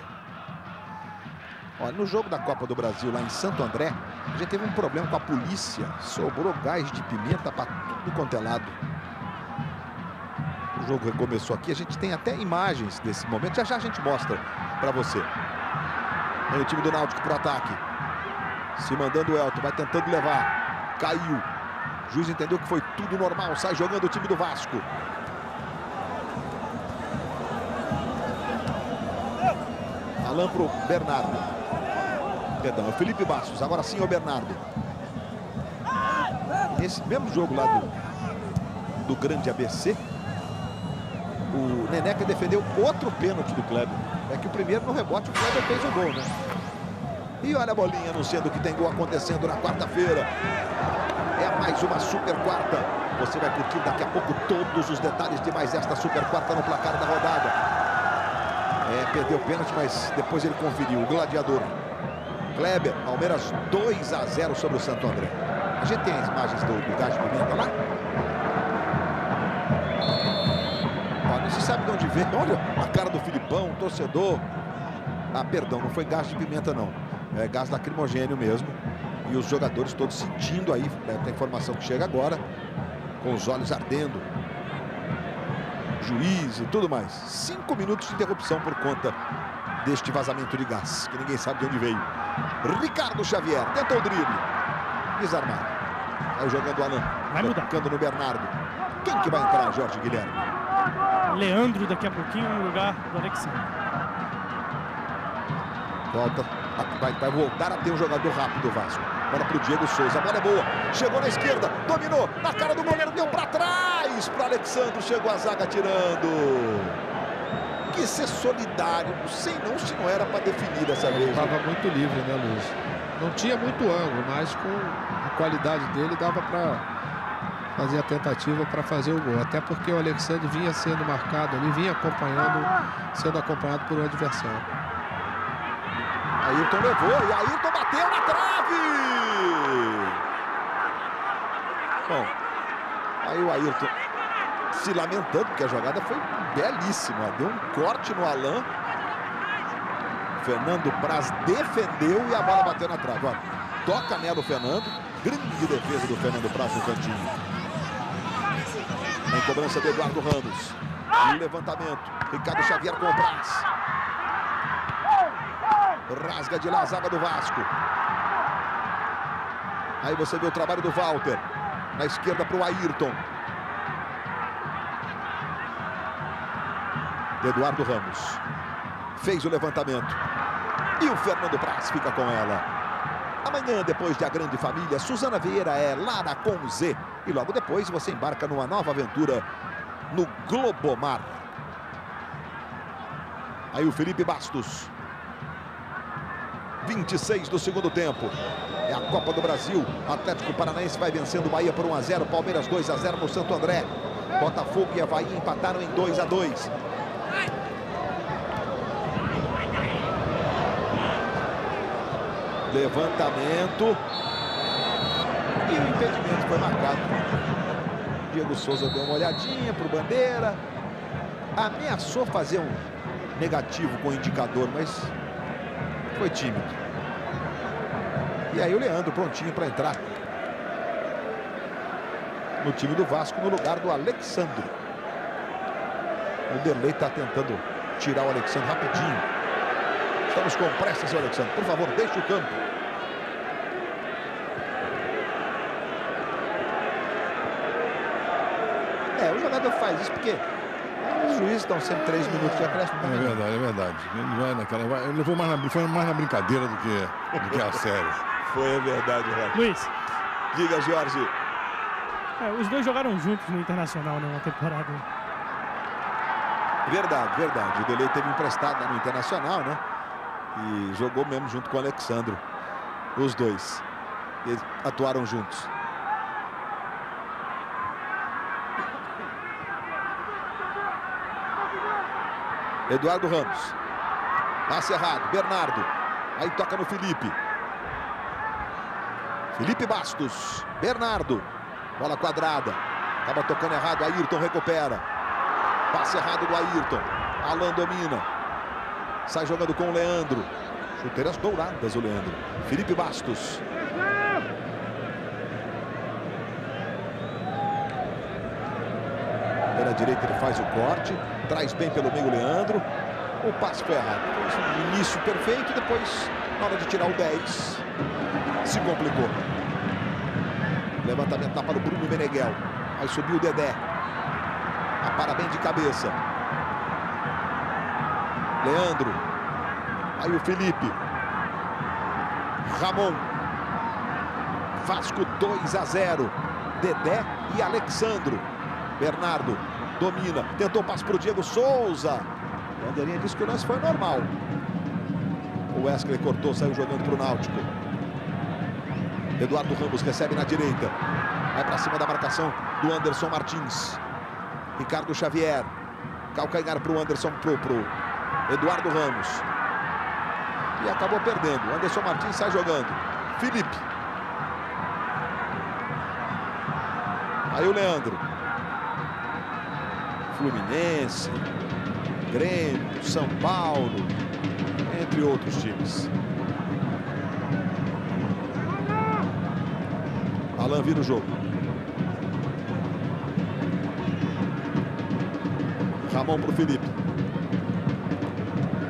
Olha, no jogo da Copa do Brasil lá em Santo André, a gente teve um problema com a polícia. Sobrou gás de pimenta para tudo quanto é lado. jogo recomeçou aqui. A gente tem até imagens desse momento. Já já a gente mostra para você. Aí o time do Náutico pro ataque. Se mandando o Elton. Vai tentando levar. Caiu. O juiz entendeu que foi tudo normal. Sai jogando o time do Vasco. Alan pro Bernardo. Perdão, é o Felipe Bastos. Agora sim é o Bernardo. Nesse mesmo jogo lá do grande ABC, o Neneca defendeu outro pênalti do Kleber. É que o primeiro no rebote o Kleber fez o gol, né? E olha a bolinha anunciando que tem gol acontecendo na quarta-feira. É mais uma super quarta. Você vai curtir daqui a pouco todos os detalhes de mais esta super quarta no placar da rodada. Perdeu o pênalti, mas depois ele conferiu. O gladiador Kleber, Palmeiras 2-0 sobre o Santo André. A gente tem as imagens do gás de pimenta lá. Ó, não se sabe de onde vem. Olha a cara do Filipão, torcedor. Ah, perdão, não foi gás de pimenta, não. É gás lacrimogênio mesmo. E os jogadores todos sentindo aí. Tem informação que chega agora. Com os olhos ardendo. Juiz e tudo mais. 5 minutos de interrupção por conta deste vazamento de gás, que ninguém sabe de onde veio. Ricardo Xavier tentou o drible. Desarmado. Aí jogando o Alan. Vai mudar. Tocando no Bernardo. Quem que vai entrar, Jorge Guilherme? Leandro daqui a pouquinho no lugar do Alexandre. Volta. Vai voltar a ter um jogador rápido o Vasco. Bola pro Diego Souza. A bola é boa. Chegou na esquerda. Dominou. Na cara do goleiro. Deu pra trás. Pro Alexandre. Chegou a zaga tirando. Que ser solidário. Não sei não se não era para definir dessa vez. Estava muito livre, né, Luiz? Não tinha muito ângulo, mas com a qualidade dele dava para fazer a tentativa para fazer o gol. Até porque o Alexandre vinha sendo marcado ali, vinha sendo acompanhado por um adversário. Ayrton levou e Ayrton bateu na trave! Bom, aí o Ayrton se lamentando, porque a jogada foi belíssima. Deu um corte no Alan. Fernando Praz defendeu e a bola bateu na trave. Olha, toca nela o Fernando. Grande defesa do Fernando Praz no cantinho. Em cobrança de Eduardo Ramos. E o levantamento. Ricardo Xavier com o Praz. Rasga de lá a zaga do Vasco. Aí você vê o trabalho do Walter. Na esquerda para o Ayrton. Eduardo Ramos. Fez o levantamento. E o Fernando Praz fica com ela. Amanhã, depois de A Grande Família, Suzana Vieira é Lara com Z. E logo depois você embarca numa nova aventura no Globomar. Aí o Felipe Bastos. 26 do segundo tempo. É a Copa do Brasil. Atlético Paranaense vai vencendo o Bahia por 1-0. Palmeiras 2-0 no Santo André. Botafogo e Avaí empataram em 2-2. Levantamento. E o impedimento foi marcado. Diego Souza deu uma olhadinha para o Bandeira. Ameaçou fazer um negativo com o indicador, mas foi tímido. E aí o Leandro prontinho para entrar no time do Vasco no lugar do Alexandre. O Derlei está tentando tirar o Alexandre rapidinho. Estamos com pressa, seu Alexandre. Por favor, deixe o campo. O jogador faz isso porque os juízes estão sempre 3 minutos de acréscimo. É verdade, é verdade. Ele vai naquela. Ele levou foi mais na brincadeira do que a sério. Foi verdade, Roque. Luiz. Diga, Jorge. Os dois jogaram juntos no Internacional, né, na temporada. Verdade, verdade. O Delei teve emprestado no Internacional, né? E jogou mesmo junto com o Alexandre. Os dois. Eles atuaram juntos. Eduardo Ramos. Passe errado. Bernardo. Aí toca no Felipe. Felipe Bastos. Bernardo. Bola quadrada. Acaba tocando errado. Ayrton recupera. Passe errado do Ayrton. Alan domina. Sai jogando com o Leandro. Chuteiras douradas o Leandro. Felipe Bastos. na direita ele faz o corte, traz bem pelo meio o Leandro. O passe foi errado. O início perfeito, depois, na hora de tirar o 10, se complicou. Levantamento lá para o Bruno Meneghel. Aí subiu o Dedé. Para bem de cabeça. Leandro. Aí o Felipe. Ramon. Vasco 2-0. Dedé e Alexandro. Bernardo domina. Tentou passe para o Diego Souza. O bandeirinha disse que o lance foi normal. O Wesley cortou, saiu jogando para o Náutico. Eduardo Ramos recebe na direita. Vai para cima da marcação do Anderson Martins. Ricardo Xavier. Calcanhar para o Anderson, pro Eduardo Ramos. E acabou perdendo. O Anderson Martins sai jogando. Felipe. Aí o Leandro. Fluminense. Grêmio. São Paulo. Entre outros times. Alan vira o jogo. Ramon para o Felipe.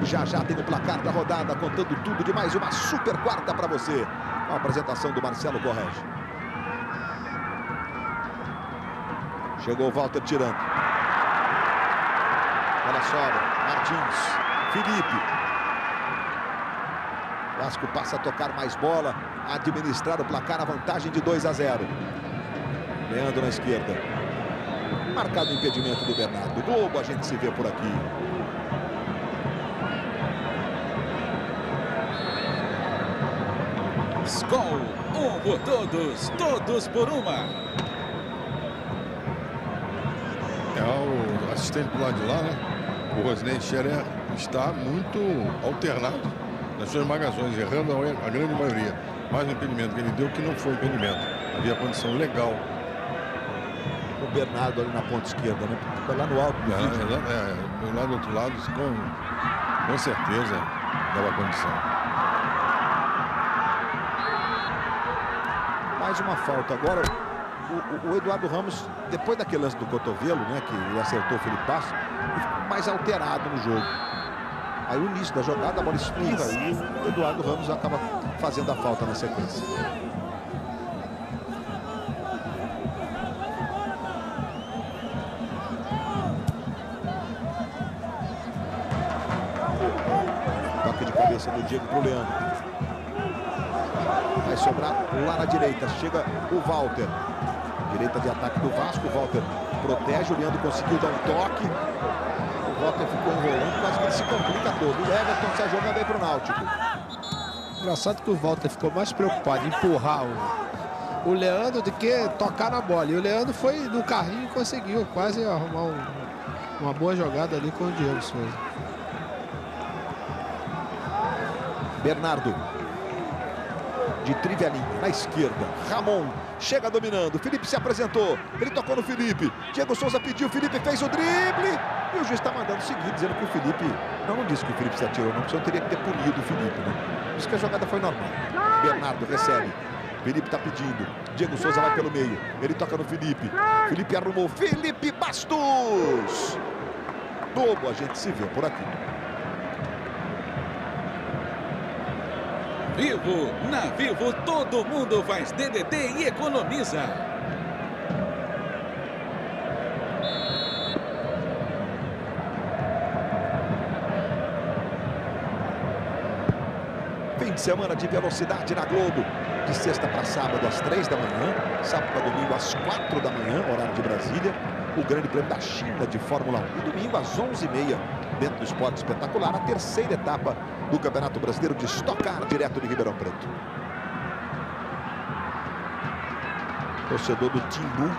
Já tem o placar da rodada, contando tudo de mais uma super quarta para você. A apresentação do Marcelo Correge. Chegou o Walter tirando. Olha só, Martins, Felipe. Vasco passa a tocar mais bola, administrar o placar, a vantagem de 2-0. Leandro na esquerda. Marcado o impedimento do Bernardo. Globo, a gente se vê por aqui. Skol, um por todos, todos por uma. É o assistente do lado de lá, né? O Rosnei Scherer está muito alternado nas suas marcações, errando a grande maioria. Mais um impedimento que ele deu que não foi impedimento. Havia condição legal. O Bernardo ali na ponta esquerda, né? Foi lá no alto do vídeo. Lá do outro lado, com certeza, dava condição. Mais uma falta. Agora, o Eduardo Ramos, depois daquele lance do cotovelo, né? Que ele acertou o Felipe Bastos, ficou mais alterado no jogo. Aí o início da jogada, a bola espirra e o Eduardo Ramos acaba fazendo a falta na sequência. Toque de cabeça do Diego pro Leandro. Vai sobrar lá na direita. Chega o Walter. Direita de ataque do Vasco. O Walter protege. O Leandro conseguiu dar um toque. O Walter ficou enrolando, quase que ele se complica todo. O Everton sai jogando aí pro Náutico. Engraçado que o Walter ficou mais preocupado em empurrar o Leandro do que tocar na bola. E o Leandro foi no carrinho e conseguiu quase arrumar uma boa jogada ali com o Diego Souza. Bernardo. De Trivelin na esquerda. Ramon chega dominando. Felipe se apresentou. Ele tocou no Felipe. Diego Souza pediu. Felipe fez o drible. E o juiz está mandando seguir, dizendo que o Felipe... Não disse que o Felipe se atirou, não. Porque eu teria que ter punido o Felipe, né? Diz que a jogada foi normal. Bernardo recebe. Felipe está pedindo. Diego Souza vai pelo meio. Ele toca no Felipe. Felipe arrumou. Felipe Bastos. Globo, a gente se vê por aqui. Vivo, na Vivo todo mundo faz DDD e economiza. Fim de semana de velocidade na Globo. De sexta para sábado às 3 da manhã. Sábado para domingo às 4 da manhã, horário de Brasília. O Grande Prêmio da China de Fórmula 1. E domingo às 11h30, dentro do Esporte Espetacular, a terceira etapa do Campeonato Brasileiro de Stock Car, direto de Ribeirão Preto. Torcedor do Timbu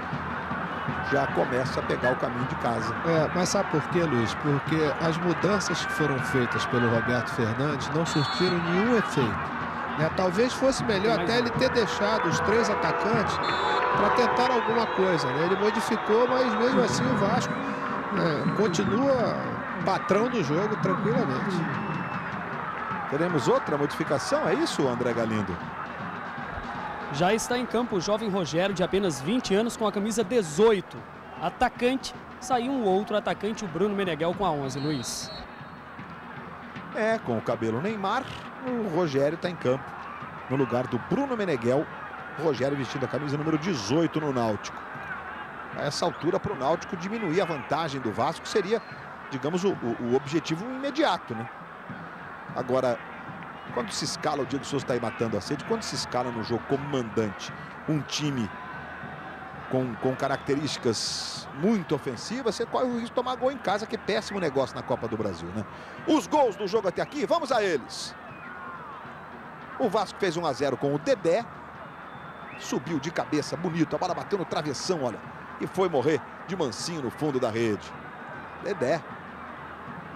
já começa a pegar o caminho de casa. Mas sabe por quê, Luiz? Porque as mudanças que foram feitas pelo Roberto Fernandes não surtiram nenhum efeito. Talvez fosse melhor até ele ter deixado os 3 atacantes para tentar alguma coisa. Ele modificou, mas mesmo assim o Vasco continua patrão do jogo tranquilamente. Teremos outra modificação, é isso, André Galindo? Já está em campo o jovem Rogério, de apenas 20 anos, com a camisa 18. Atacante saiu um outro atacante, o Bruno Meneghel, com a 11, Luiz. Com o cabelo Neymar, o Rogério está em campo, no lugar do Bruno Meneghel. O Rogério vestindo a camisa número 18 no Náutico. A essa altura, para o Náutico diminuir a vantagem do Vasco, seria, digamos, o objetivo imediato, né? Agora, quando se escala, o Diego Souza está aí matando a sede, quando se escala no jogo como mandante um time com características muito ofensivas, você corre o risco de tomar gol em casa, que é péssimo negócio na Copa do Brasil, né? Os gols do jogo até aqui, vamos a eles. O Vasco fez 1 a 0 com o Dedé. Subiu de cabeça, bonito, a bola bateu no travessão, olha, e foi morrer de mansinho no fundo da rede. Dedé.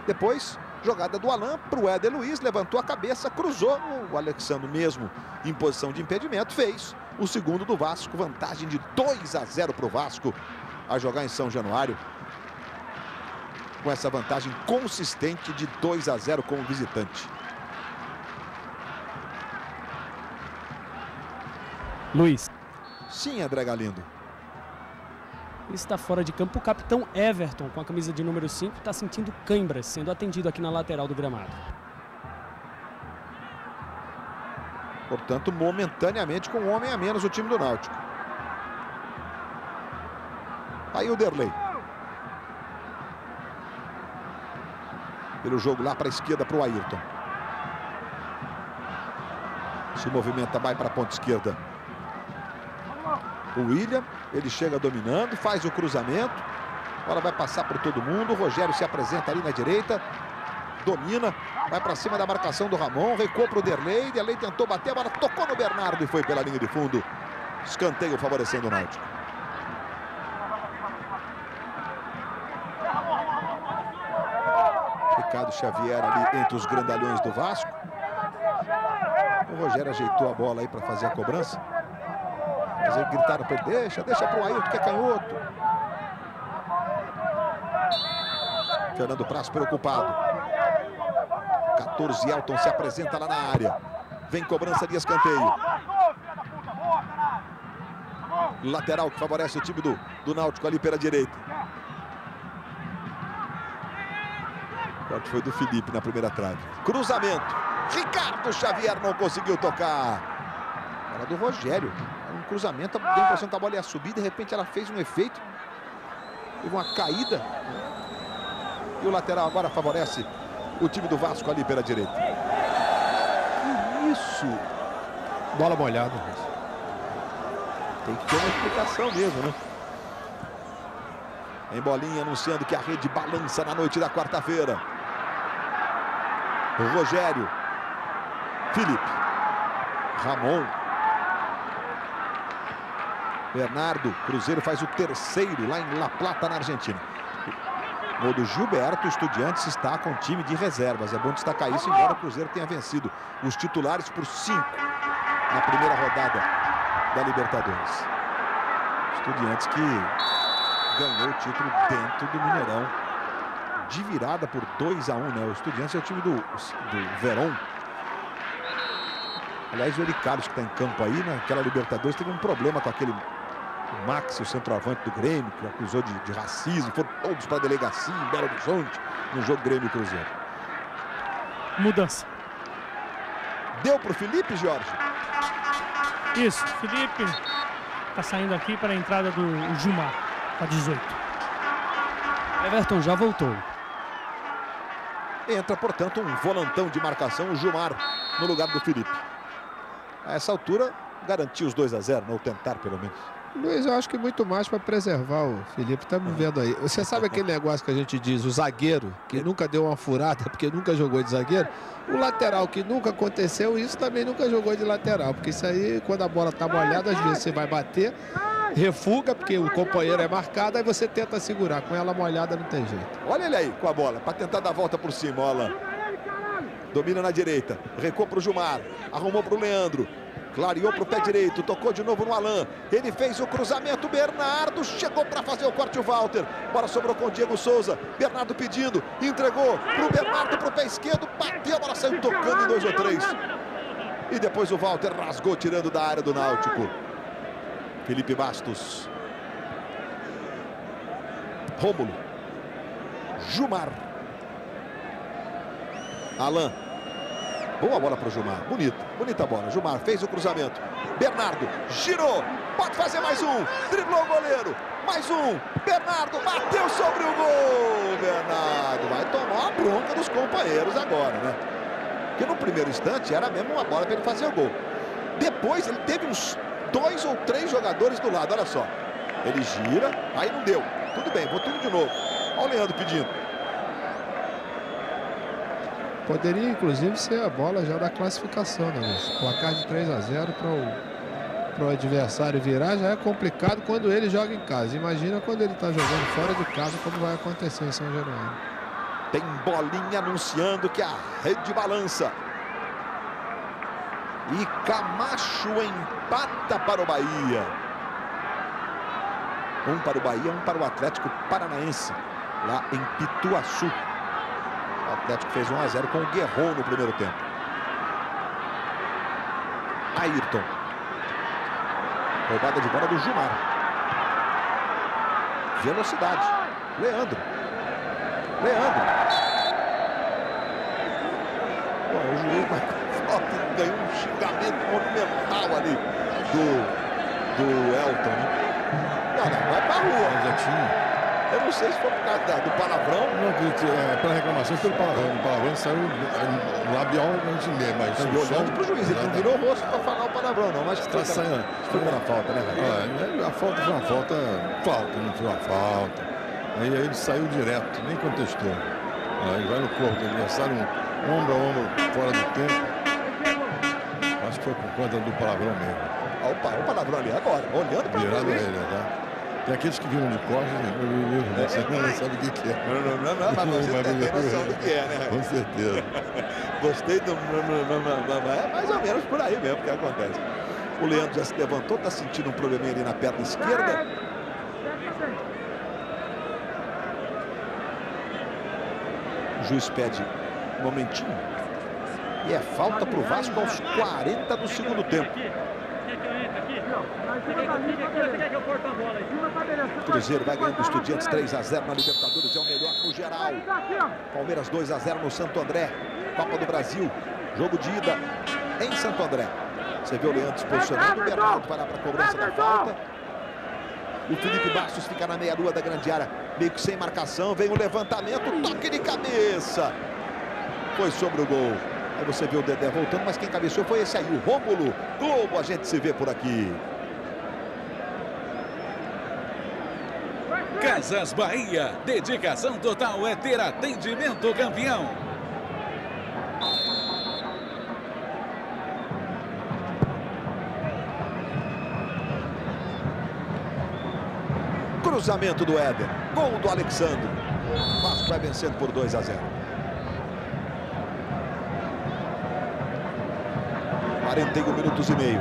Depois, jogada do Alain para o Éder Luiz, levantou a cabeça, cruzou. O Alexandre, mesmo em posição de impedimento, fez o segundo do Vasco. Vantagem de 2 a 0 para o Vasco a jogar em São Januário. Com essa vantagem consistente de 2 a 0 como visitante. Luiz. Sim, André Galindo. Está fora de campo o capitão Everton, com a camisa de número 5, está sentindo cãibras, sendo atendido aqui na lateral do gramado. Portanto, momentaneamente com um homem a menos o time do Náutico. Aí o Derlei. Pelo jogo lá para a esquerda para o Ayrton. Se movimenta, vai para a ponta esquerda. O William, ele chega dominando, faz o cruzamento. Agora vai passar por todo mundo. O Rogério se apresenta ali na direita. Domina, vai para cima da marcação do Ramon. Recuou para o Derlei. Derlei tentou bater, a bola tocou no Bernardo e foi pela linha de fundo. Escanteio favorecendo o Náutico. Ricardo Xavier ali entre os grandalhões do Vasco. O Rogério ajeitou a bola aí para fazer a cobrança. Mas eles gritaram para ele, deixa para o Ayrton que é canhoto. Fernando Praz preocupado. 14, Elton se apresenta lá na área. Vem cobrança de escanteio. Lateral que favorece o time do Náutico ali pela direita. O corte foi do Felipe na primeira trave. Cruzamento. Ricardo Xavier não conseguiu tocar. Era do Rogério. Era um cruzamento. Deu a impressão que a bola ia subir. De repente ela fez um efeito. Teve uma caída. E o lateral agora favorece o time do Vasco ali pela direita. Que isso? Bola molhada. Tem que ter uma explicação mesmo, né? Em bolinha anunciando que a rede balança na noite da quarta-feira. O Rogério. Felipe. Ramon. Bernardo. Cruzeiro faz o terceiro lá em La Plata, na Argentina. Gol do Gilberto. Estudiantes está com time de reservas. É bom destacar isso, embora o Cruzeiro tenha vencido os titulares por 5 na primeira rodada da Libertadores. Estudiantes que ganhou o título dentro do Mineirão de virada por 2 a 1, né? O Estudiantes é o time do Verón. Aliás, o Eli Carlos, que está em campo aí, naquela Libertadores, teve um problema com aquele Max, o centroavante do Grêmio, que acusou de racismo. Foram todos para a delegacia em Belo Horizonte no jogo Grêmio e Cruzeiro. Mudança. Deu para o Felipe, Jorge? Isso, Felipe está saindo aqui para a entrada do Gilmar, a 18. Everton já voltou. Entra, portanto, um volantão de marcação, o Gilmar, no lugar do Felipe. A essa altura, garantiu os 2 a 0, ou tentar pelo menos. Luiz, eu acho que muito mais para preservar o Felipe. Estamos vendo aí. Você sabe aquele negócio que a gente diz, o zagueiro, que nunca deu uma furada porque nunca jogou de zagueiro? O lateral, que nunca aconteceu, isso também nunca jogou de lateral. Porque isso aí, quando a bola está molhada, às vezes você vai bater, refuga, porque o companheiro é marcado, aí você tenta segurar. Com ela molhada não tem jeito. Olha ele aí com a bola, para tentar dar a volta por cima, olha lá. Domina na direita, recuou para o Gilmar, arrumou para o Leandro. Clareou para o pé direito, tocou de novo no Alain. Ele fez o cruzamento, Bernardo chegou para fazer o corte, o Walter. Bola sobrou com o Diego Souza. Bernardo pedindo, entregou para o Bernardo, para o pé esquerdo. Bateu, a bola saiu tocando em 2 ou 3. E depois o Walter rasgou, tirando da área do Náutico. Felipe Bastos. Rômulo. Gilmar. Alan. Boa bola para o Gilmar. Bonita bola. Gilmar fez o cruzamento. Bernardo girou. Pode fazer mais um. Driblou o goleiro. Mais um. Bernardo bateu sobre o gol. Bernardo vai tomar a bronca dos companheiros agora, né? Porque no primeiro instante era mesmo uma bola para ele fazer o gol. Depois ele teve uns 2 ou 3 jogadores do lado. Olha só. Ele gira. Aí não deu. Tudo bem, vou tudo de novo. Olha o Leandro pedindo. Poderia, inclusive, ser a bola já da classificação, né, Luiz? Placar de 3-0 para o adversário virar já é complicado quando ele joga em casa. Imagina quando ele está jogando fora de casa, como vai acontecer em São Januário. Tem bolinha anunciando que a rede balança. E Camacho empata para o Bahia. Um para o Bahia, um para o Atlético Paranaense, lá em Pituaçu. O Atlético fez 1-0 com o Guerron no primeiro tempo. Ayrton. Roubada de bola do Gilmar. Velocidade. Leandro. Bom, o juiz ganhou um xingamento monumental ali do Elton, né? Não, vai pra rua. Já tinha. Eu não sei se foi por causa do palavrão. Não acredito, pela reclamação pelo palavrão. O palavrão saiu no labial, a gente lê, mas Tá olhando pro juiz, ele não virou o rosto pra falar o palavrão, não. Mas tá saindo. foi pela falta, né, velho? A falta foi uma falta, não foi uma falta. Aí ele saiu direto, nem contestou. Aí vai no corpo do adversário, ombro a ombro, fora do tempo. Acho que foi por conta do palavrão mesmo. Opa, o palavrão ali agora, olhando pra Virado juiz. ele, tá? Tem aqueles que viram de costas, você não sabe o que é. Não, mas você tem noção do que é, né? Com certeza. Gostei do... É mais ou menos por aí mesmo que acontece. O Leandro já se levantou, tá sentindo um probleminha ali na perna esquerda. O juiz pede um momentinho. E é falta pro Vasco aos 40 do segundo tempo. Cruzeiro vai ganhando o Estudiantes 3-0 na Libertadores, é o melhor no geral. Palmeiras 2-0 no Santo André, Copa do Brasil, jogo de ida em Santo André. Você vê o Leandro se posicionando, o Bernardo vai lá para a cobrança da falta. O Felipe Bastos fica na meia-lua da grande área, meio que sem marcação, vem o levantamento, toque de cabeça. Foi sobre o gol. Aí você vê o Dedé voltando, mas quem cabeceou foi esse aí, o Rômulo. Globo, a gente se vê por aqui. Casas Bahia, dedicação total é ter atendimento campeão. Cruzamento do Éder, gol do Alexandre. O Vasco vai vencendo por 2-0. 41 minutos e meio.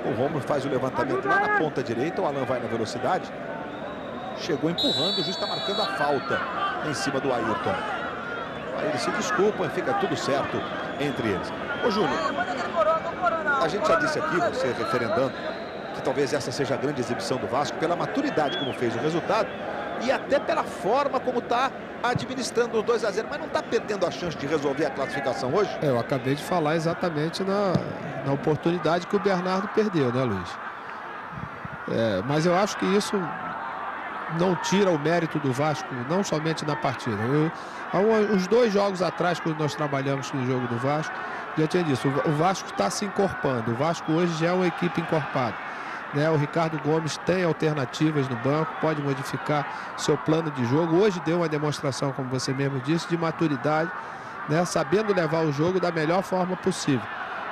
O Rômulo faz o levantamento lá na ponta direita. O Alan vai na velocidade. Chegou empurrando. O juiz está marcando a falta em cima do Ayrton. Aí eles se desculpam e fica tudo certo entre eles. Ô Júnior, a gente já disse aqui, você referendando, que talvez essa seja a grande exibição do Vasco, pela maturidade como fez o resultado e até pela forma como está administrando os 2-0, mas não está perdendo a chance de resolver a classificação hoje? Eu acabei de falar exatamente na oportunidade que o Bernardo perdeu, né, Luiz? Mas eu acho que isso não tira o mérito do Vasco, não somente na partida. Os 2 jogos atrás, quando nós trabalhamos no jogo do Vasco, já tinha disso, o Vasco está se encorpando. O Vasco hoje já é uma equipe encorpada. O Ricardo Gomes tem alternativas no banco, pode modificar seu plano de jogo. Hoje deu uma demonstração, como você mesmo disse, de maturidade, sabendo levar o jogo da melhor forma possível.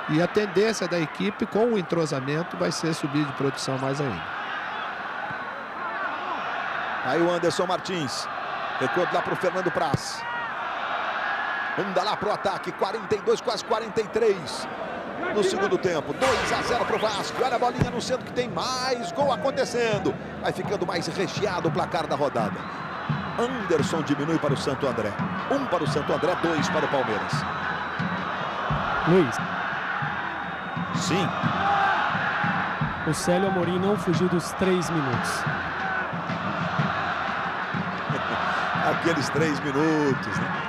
E a tendência da equipe, com o entrosamento, vai ser subir de produção mais ainda. Aí o Anderson Martins, recua lá para o Fernando Praz. Anda lá para o ataque, 42, quase 43. No segundo tempo, 2-0 para o Vasco. Olha a bolinha no centro que tem mais gol acontecendo. Vai ficando mais recheado o placar da rodada. Anderson diminui para o Santo André. 1 para o Santo André, 2 para o Palmeiras. Luiz. Sim. O Célio Amorim não fugiu dos 3 minutos. aqueles 3 minutos, né?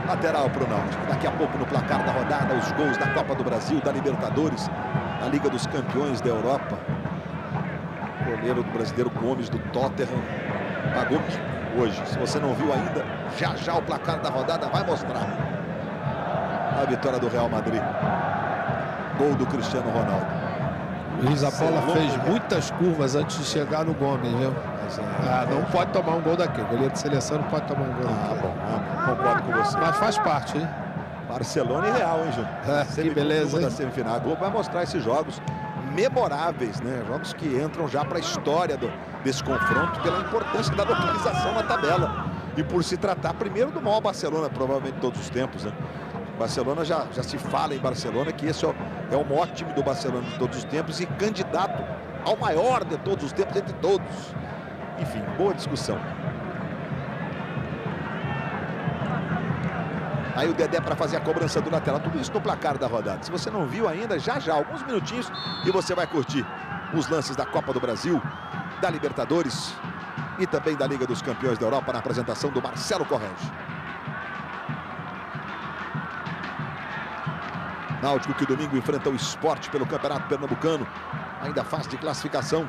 Lateral para o Náutico. Daqui a pouco no placar da rodada, os gols da Copa do Brasil, da Libertadores, da Liga dos Campeões da Europa. O goleiro do brasileiro Gomes do Tottenham pagou hoje. Se você não viu ainda, já o placar da rodada vai mostrar. A vitória do Real Madrid. Gol do Cristiano Ronaldo. Luiz, a bola fez muitas curvas antes de chegar no Gomes, viu? Não pode tomar um gol daquele. O goleiro de seleção não pode tomar um gol daquele. Bom, concordo com você. Mas faz parte, hein? Barcelona e Real, hein, Júnior? Que beleza, hein? Da semifinal. A Globo vai mostrar esses jogos memoráveis, né? Jogos que entram já para a história desse confronto pela importância da localização na tabela. E por se tratar primeiro do maior Barcelona, provavelmente de todos os tempos, né? Barcelona já se fala em Barcelona que esse é o maior time do Barcelona de todos os tempos e candidato ao maior de todos os tempos entre todos. Enfim, boa discussão. Aí o Dedé para fazer a cobrança do lateral. Tudo isso no placar da rodada. Se você não viu ainda, já alguns minutinhos e você vai curtir os lances da Copa do Brasil, da Libertadores e também da Liga dos Campeões da Europa na apresentação do Marcelo Correge. Náutico que domingo enfrenta o Sport pelo Campeonato Pernambucano, ainda fase de classificação.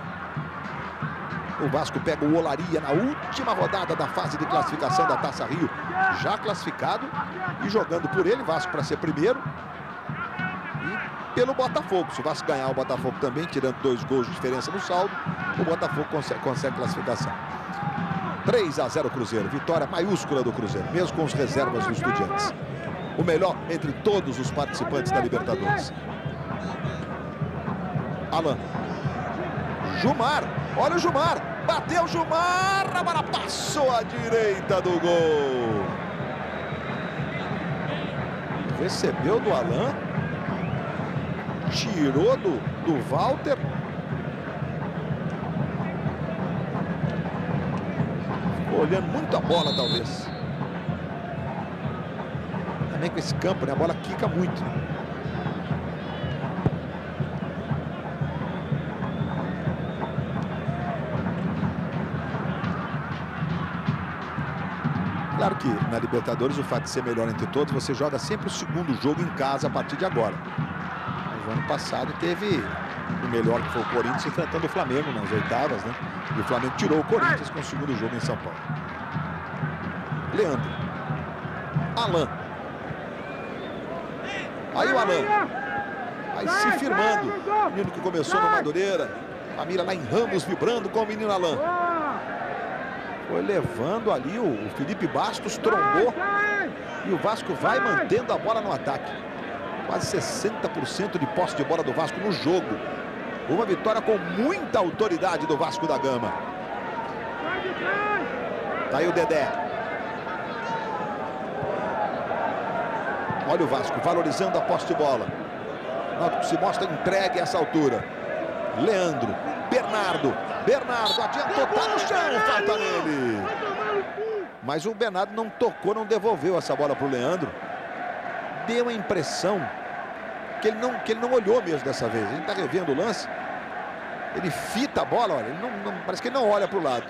O Vasco pega o Olaria na última rodada da fase de classificação da Taça Rio, já classificado e jogando por ele, Vasco para ser primeiro. E pelo Botafogo, se o Vasco ganhar o Botafogo também, tirando 2 gols de diferença no saldo, o Botafogo consegue classificação. 3-0 Cruzeiro, vitória maiúscula do Cruzeiro, mesmo com os reservas dos Estudiantes. O melhor entre todos os participantes da Libertadores. Alan. Jumar, olha o Jumar, bateu o Jumar, a bola passou à direita do gol. Recebeu do Alan, tirou do Walter. Ficou olhando muito a bola, talvez. Também com esse campo, né? A bola quica muito. Claro que na Libertadores o fato de ser melhor entre todos, você joga sempre o segundo jogo em casa a partir de agora. Mas o ano passado teve o melhor, que foi o Corinthians, enfrentando o Flamengo nas oitavas, né? E o Flamengo tirou o Corinthians com o segundo jogo em São Paulo. Leandro. Alan. Aí o Alan. Aí se firmando. O menino que começou no Madureira. Família lá em Ramos vibrando com o menino Alan. Foi levando ali o Felipe Bastos, trombou. E o Vasco vai mantendo a bola no ataque. Quase 60% de posse de bola do Vasco no jogo. Uma vitória com muita autoridade do Vasco da Gama. Tá aí o Dedé. Olha o Vasco valorizando a posse de bola. O Náutico se mostra entregue a essa altura. Leandro, Bernardo adiantou, tá no chão, falta nele. Mas o Bernardo não tocou, não devolveu essa bola para o Leandro. Deu a impressão que ele não olhou mesmo dessa vez. A gente está revendo o lance. Ele fita a bola, olha, ele parece que ele não olha para o lado.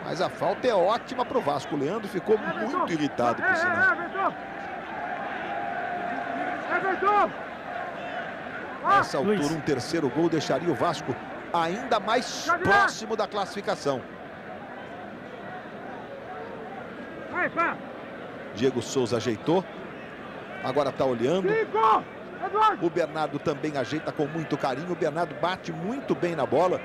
Mas a falta é ótima para o Vasco. O Leandro ficou muito irritado por sinal. Nessa altura, um terceiro gol deixaria o Vasco ainda mais próximo da classificação. Diego Souza ajeitou. Agora está olhando. O Bernardo também ajeita com muito carinho. O Bernardo bate muito bem na bola.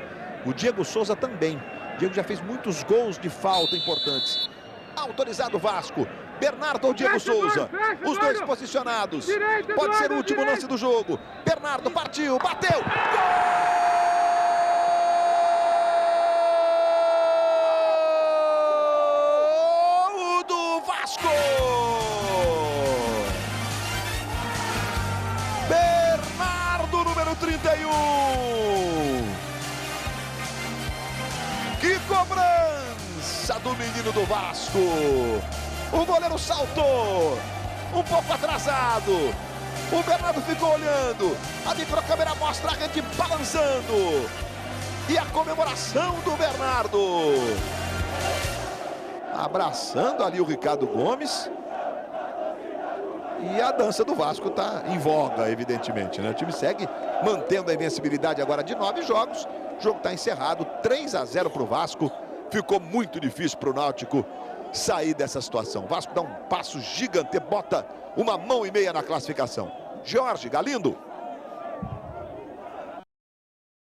O Diego Souza também. O Diego já fez muitos gols de falta importantes. Autorizado o Vasco. Bernardo ou Diego Souza. Os dois posicionados. Pode ser o último lance do jogo. Bernardo partiu, bateu. Gol do Vasco. Bernardo, número 31. Que cobrança do menino do Vasco. O goleiro saltou, um pouco atrasado. O Bernardo ficou olhando. A microcâmera mostra a rede balançando. E a comemoração do Bernardo. abraçando ali o Ricardo Gomes. E a dança do Vasco está em voga, evidentemente, né? O time segue mantendo a invencibilidade agora de 9 jogos. O jogo está encerrado, 3-0 para o Vasco. Ficou muito difícil para o Náutico sair dessa situação. O Vasco dá um passo gigante, bota 1,5 mão na classificação. Jorge Galindo.